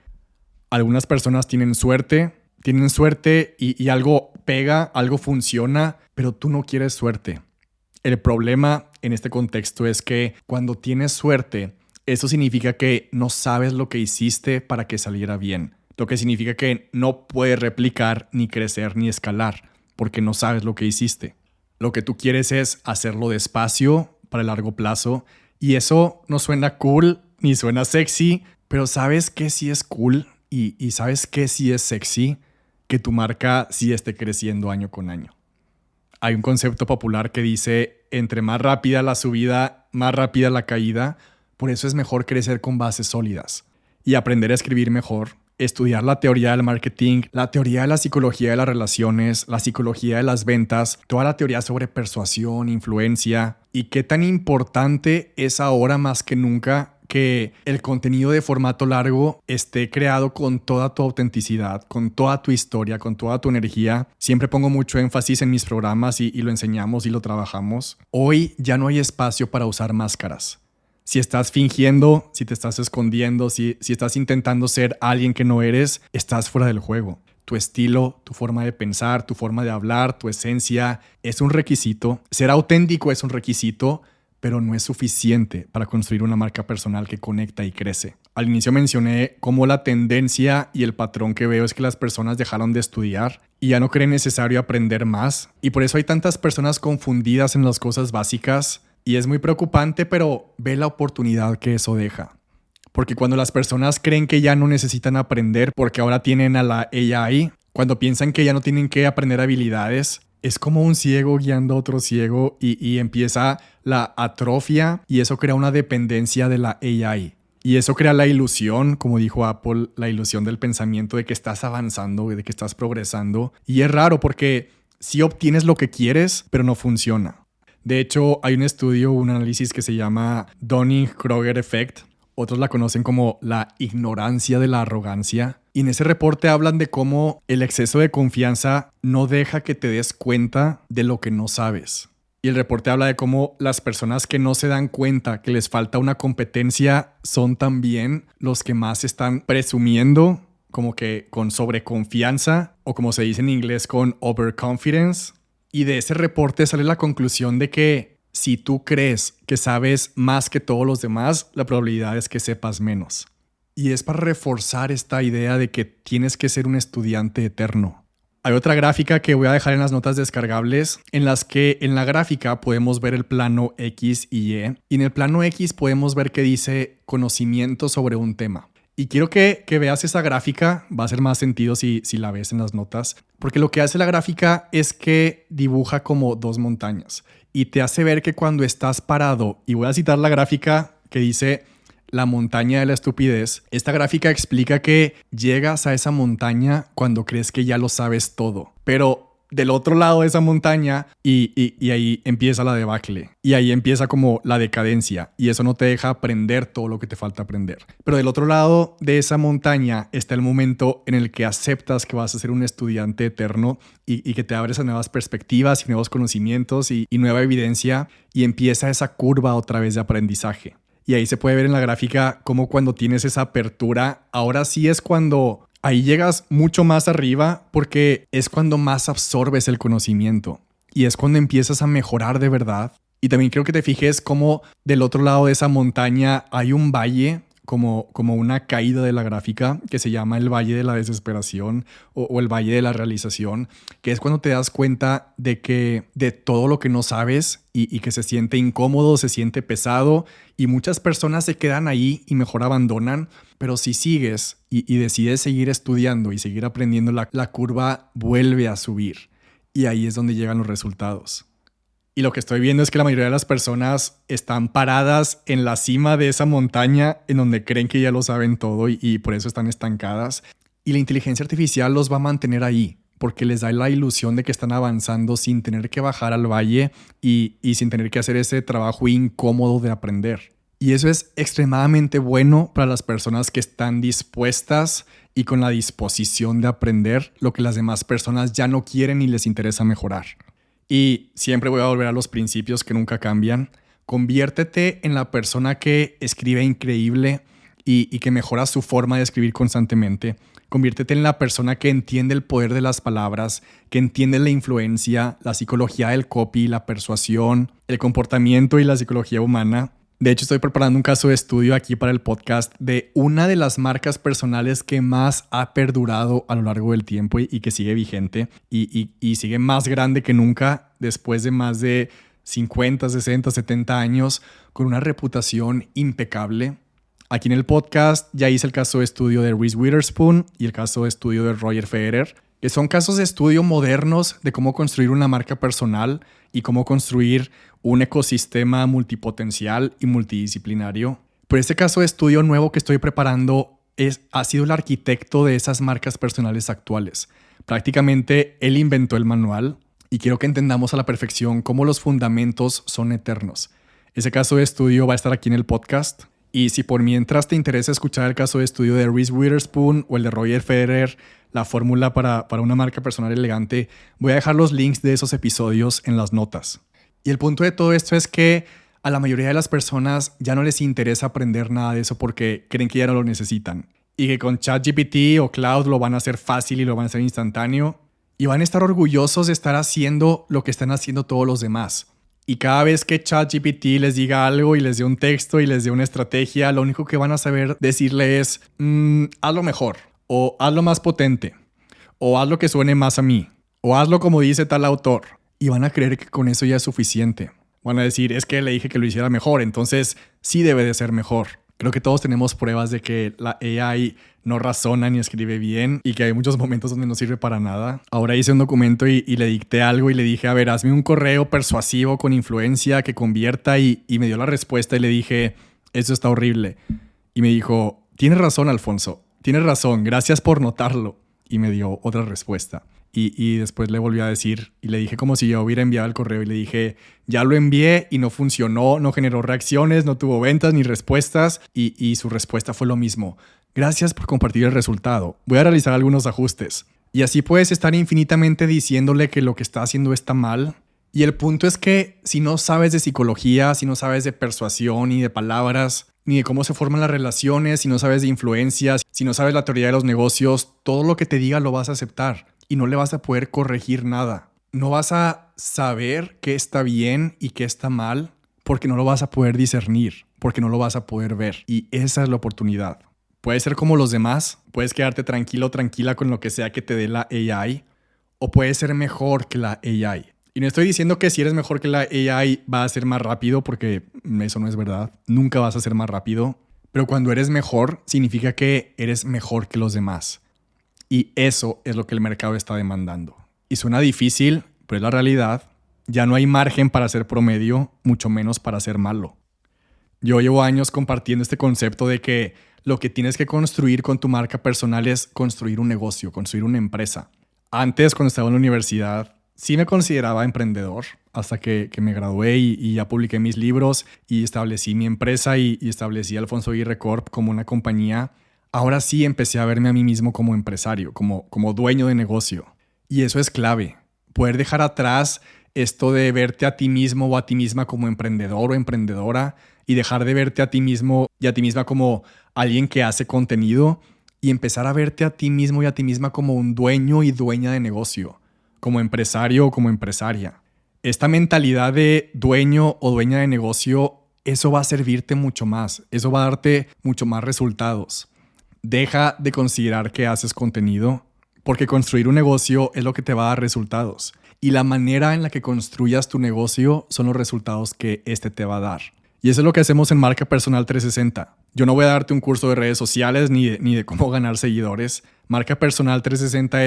Speaker 1: Algunas personas tienen suerte y algo pega, algo funciona, pero tú no quieres suerte. El problema en este contexto es que cuando tienes suerte, eso significa que no sabes lo que hiciste para que saliera bien. Lo que significa que no puedes replicar, ni crecer, ni escalar, porque no sabes lo que hiciste. Lo que tú quieres es hacerlo despacio, para el largo plazo, y eso no suena cool, ni suena sexy, pero ¿sabes qué sí es cool? Y ¿sabes qué sí es sexy? Que tu marca sí esté creciendo año con año. Hay un concepto popular que dice, entre más rápida la subida, más rápida la caída. Por eso es mejor crecer con bases sólidas y aprender a escribir mejor, estudiar la teoría del marketing, la teoría de la psicología de las relaciones, la psicología de las ventas, toda la teoría sobre persuasión, influencia y qué tan importante es ahora más que nunca que el contenido de formato largo esté creado con toda tu autenticidad, con toda tu historia, con toda tu energía. Siempre pongo mucho énfasis en mis programas y lo enseñamos y lo trabajamos. Hoy ya no hay espacio para usar máscaras. Si estás fingiendo, si te estás escondiendo, si estás intentando ser alguien que no eres, estás fuera del juego. Tu estilo, tu forma de pensar, tu forma de hablar, tu esencia es un requisito. Ser auténtico es un requisito, pero no es suficiente para construir una marca personal que conecta y crece. Al inicio mencioné cómo la tendencia y el patrón que veo es que las personas dejaron de estudiar y ya no creen necesario aprender más. Y por eso hay tantas personas confundidas en las cosas básicas. Y es muy preocupante, pero ve la oportunidad que eso deja. Porque cuando las personas creen que ya no necesitan aprender porque ahora tienen a la AI, cuando piensan que ya no tienen que aprender habilidades, es como un ciego guiando a otro ciego y empieza la atrofia y eso crea una dependencia de la AI. Y eso crea la ilusión, como dijo Apple, la ilusión del pensamiento de que estás avanzando, de que estás progresando. Y es raro porque sí obtienes lo que quieres, pero no funciona. De hecho, hay un estudio, un análisis que se llama Dunning-Kruger Effect. Otros la conocen como la ignorancia de la arrogancia. Y en ese reporte hablan de cómo el exceso de confianza no deja que te des cuenta de lo que no sabes. Y el reporte habla de cómo las personas que no se dan cuenta que les falta una competencia son también los que más están presumiendo, como que con sobreconfianza, o como se dice en inglés, con overconfidence. Y de ese reporte sale la conclusión de que si tú crees que sabes más que todos los demás, la probabilidad es que sepas menos. Y es para reforzar esta idea de que tienes que ser un estudiante eterno. Hay otra gráfica que voy a dejar en las notas descargables, en las que en la gráfica podemos ver el plano X y Y. Y en el plano X podemos ver que dice conocimiento sobre un tema. Y quiero que veas esa gráfica, va a hacer más sentido si la ves en las notas, porque lo que hace la gráfica es que dibuja como dos montañas y te hace ver que cuando estás parado, y voy a citar la gráfica que dice la montaña de la estupidez, esta gráfica explica que llegas a esa montaña cuando crees que ya lo sabes todo, pero del otro lado de esa montaña y ahí empieza la debacle y ahí empieza como la decadencia y eso no te deja aprender todo lo que te falta aprender. Pero del otro lado de esa montaña está el momento en el que aceptas que vas a ser un estudiante eterno y que te abres a nuevas perspectivas y nuevos conocimientos y nueva evidencia y empieza esa curva otra vez de aprendizaje. Y ahí se puede ver en la gráfica cómo cuando tienes esa apertura, ahora sí es cuando ahí llegas mucho más arriba porque es cuando más absorbes el conocimiento y es cuando empiezas a mejorar de verdad. Y también quiero que te fijes cómo del otro lado de esa montaña hay un valle, como una caída de la gráfica que se llama el valle de la desesperación o el valle de la realización, que es cuando te das cuenta de todo lo que no sabes y que se siente incómodo, se siente pesado y muchas personas se quedan ahí y mejor abandonan. Pero si sigues y decides seguir estudiando y seguir aprendiendo, la curva vuelve a subir y ahí es donde llegan los resultados. Y lo que estoy viendo es que la mayoría de las personas están paradas en la cima de esa montaña en donde creen que ya lo saben todo y por eso están estancadas. Y la inteligencia artificial los va a mantener ahí porque les da la ilusión de que están avanzando sin tener que bajar al valle y sin tener que hacer ese trabajo incómodo de aprender. Y eso es extremadamente bueno para las personas que están dispuestas y con la disposición de aprender lo que las demás personas ya no quieren y les interesa mejorar. Y siempre voy a volver a los principios que nunca cambian. Conviértete en la persona que escribe increíble y que mejora su forma de escribir constantemente. Conviértete en la persona que entiende el poder de las palabras, que entiende la influencia, la psicología del copy, la persuasión, el comportamiento y la psicología humana. De hecho, estoy preparando un caso de estudio aquí para el podcast de una de las marcas personales que más ha perdurado a lo largo del tiempo y que sigue vigente y sigue más grande que nunca después de más de 50, 60, 70 años con una reputación impecable. Aquí en el podcast ya hice el caso de estudio de Reese Witherspoon y el caso de estudio de Roger Federer, que son casos de estudio modernos de cómo construir una marca personal y cómo construir un ecosistema multipotencial y multidisciplinario. Pero este caso de estudio nuevo que estoy preparando ha sido el arquitecto de esas marcas personales actuales. Prácticamente él inventó el manual y quiero que entendamos a la perfección cómo los fundamentos son eternos. Ese caso de estudio va a estar aquí en el podcast. Y si por mientras te interesa escuchar el caso de estudio de Reese Witherspoon o el de Roger Federer, la fórmula para una marca personal elegante, voy a dejar los links de esos episodios en las notas. Y el punto de todo esto es que a la mayoría de las personas ya no les interesa aprender nada de eso porque creen que ya no lo necesitan. Y que con ChatGPT o Cloud lo van a hacer fácil y lo van a hacer instantáneo. Y van a estar orgullosos de estar haciendo lo que están haciendo todos los demás. Y cada vez que ChatGPT les diga algo y les dé un texto y les dé una estrategia, lo único que van a saber decirle es, hazlo mejor, o hazlo más potente, o hazlo que suene más a mí, o hazlo como dice tal autor. Y van a creer que con eso ya es suficiente. Van a decir, es que le dije que lo hiciera mejor, entonces sí debe de ser mejor. Creo que todos tenemos pruebas de que la AI no razona ni escribe bien y que hay muchos momentos donde no sirve para nada. Ahora hice un documento y le dicté algo y le dije, a ver, hazme un correo persuasivo con influencia que convierta y me dio la respuesta y le dije, eso está horrible. Y me dijo, tienes razón, Alfonso, tienes razón, gracias por notarlo. Y me dio otra respuesta. Y después le volví a decir y le dije como si yo hubiera enviado el correo y le dije, ya lo envié y no funcionó, no generó reacciones, no tuvo ventas ni respuestas y su respuesta fue lo mismo. Gracias por compartir el resultado. Voy a realizar algunos ajustes. Y así puedes estar infinitamente diciéndole que lo que está haciendo está mal. Y el punto es que si no sabes de psicología, si no sabes de persuasión y de palabras, ni de cómo se forman las relaciones, si no sabes de influencias, si no sabes la teoría de los negocios, todo lo que te diga lo vas a aceptar. Y no le vas a poder corregir nada. No vas a saber qué está bien y qué está mal porque no lo vas a poder discernir, porque no lo vas a poder ver. Y esa es la oportunidad. Puedes ser como los demás, puedes quedarte tranquilo, tranquila con lo que sea que te dé la AI, o puedes ser mejor que la AI. Y no estoy diciendo que si eres mejor que la AI va a ser más rápido, porque eso no es verdad. Nunca vas a ser más rápido. Pero cuando eres mejor, significa que eres mejor que los demás. Y eso es lo que el mercado está demandando. Y suena difícil, pero es la realidad. Ya no hay margen para ser promedio, mucho menos para ser malo. Yo llevo años compartiendo este concepto de que lo que tienes que construir con tu marca personal es construir un negocio, construir una empresa. Antes, cuando estaba en la universidad, sí me consideraba emprendedor hasta que me gradué y ya publiqué mis libros y establecí mi empresa y establecí Alfonso Aguirre Corp como una compañía. Ahora sí empecé a verme a mí mismo como empresario, como dueño de negocio. Y eso es clave. Poder dejar atrás esto de verte a ti mismo o a ti misma como emprendedor o emprendedora y dejar de verte a ti mismo y a ti misma como alguien que hace contenido y empezar a verte a ti mismo y a ti misma como un dueño y dueña de negocio, como empresario o como empresaria. Esta mentalidad de dueño o dueña de negocio, eso va a servirte mucho más. Eso va a darte mucho más resultados. Deja de considerar que haces contenido, porque construir un negocio es lo que te va a dar resultados. Y la manera en la que construyas tu negocio son los resultados que este te va a dar. Y eso es lo que hacemos en Marca Personal 360. Yo no voy a darte un curso de redes sociales ni de cómo ganar seguidores. Marca Personal 360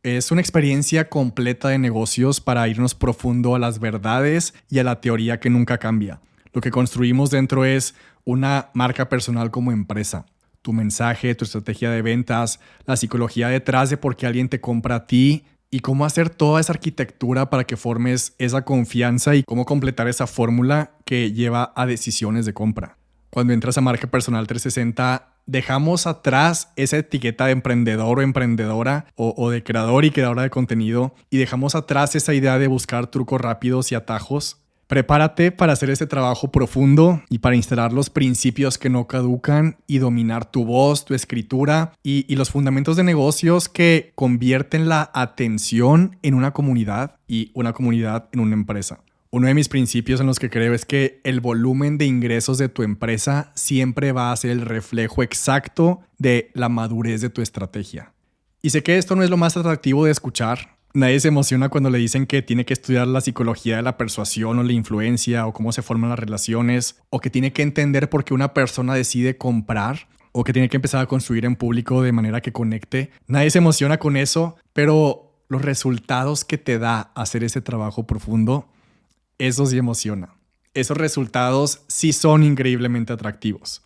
Speaker 1: es una experiencia completa de negocios para irnos profundo a las verdades y a la teoría que nunca cambia. Lo que construimos dentro es una marca personal como empresa. Tu mensaje, tu estrategia de ventas, la psicología detrás de por qué alguien te compra a ti y cómo hacer toda esa arquitectura para que formes esa confianza y cómo completar esa fórmula que lleva a decisiones de compra. Cuando entras a Marca Personal 360, dejamos atrás esa etiqueta de emprendedor o emprendedora o de creador y creadora de contenido y dejamos atrás esa idea de buscar trucos rápidos y atajos. Prepárate para hacer este trabajo profundo y para instalar los principios que no caducan y dominar tu voz, tu escritura y los fundamentos de negocios que convierten la atención en una comunidad y una comunidad en una empresa. Uno de mis principios en los que creo es que el volumen de ingresos de tu empresa siempre va a ser el reflejo exacto de la madurez de tu estrategia. Y sé que esto no es lo más atractivo de escuchar. Nadie se emociona cuando le dicen que tiene que estudiar la psicología de la persuasión o la influencia o cómo se forman las relaciones o que tiene que entender por qué una persona decide comprar o que tiene que empezar a construir en público de manera que conecte. Nadie se emociona con eso, pero los resultados que te da hacer ese trabajo profundo, eso sí emociona. Esos resultados sí son increíblemente atractivos.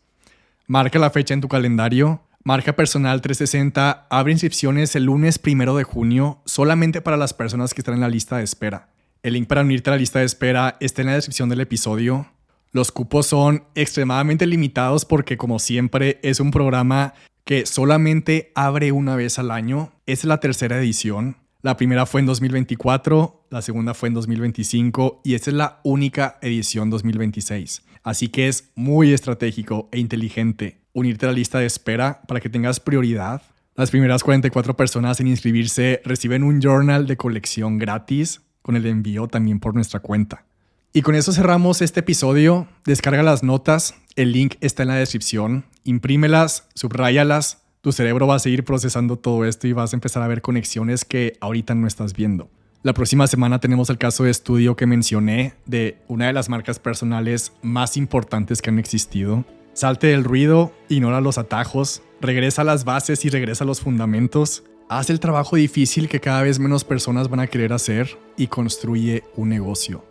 Speaker 1: Marca la fecha en tu calendario. Marca Personal 360 abre inscripciones el lunes 1 de junio solamente para las personas que están en la lista de espera. El link para unirte a la lista de espera está en la descripción del episodio. Los cupos son extremadamente limitados porque, como siempre, es un programa que solamente abre una vez al año. Esta es la tercera edición. La primera fue en 2024, la segunda fue en 2025 y esta es la única edición 2026. Así que es muy estratégico e inteligente unirte a la lista de espera para que tengas prioridad. Las primeras 44 personas en inscribirse reciben un journal de colección gratis con el envío también por nuestra cuenta. Y con eso cerramos este episodio. Descarga las notas, el link está en la descripción. Imprímelas, subráyalas. Tu cerebro va a seguir procesando todo esto y vas a empezar a ver conexiones que ahorita no estás viendo. La próxima semana tenemos el caso de estudio que mencioné de una de las marcas personales más importantes que han existido. Salte del ruido, ignora los atajos, regresa a las bases y regresa a los fundamentos. Haz el trabajo difícil que cada vez menos personas van a querer hacer y construye un negocio.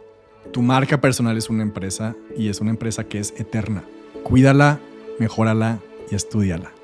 Speaker 1: Tu marca personal es una empresa y es una empresa que es eterna. Cuídala, mejórala y estúdiala.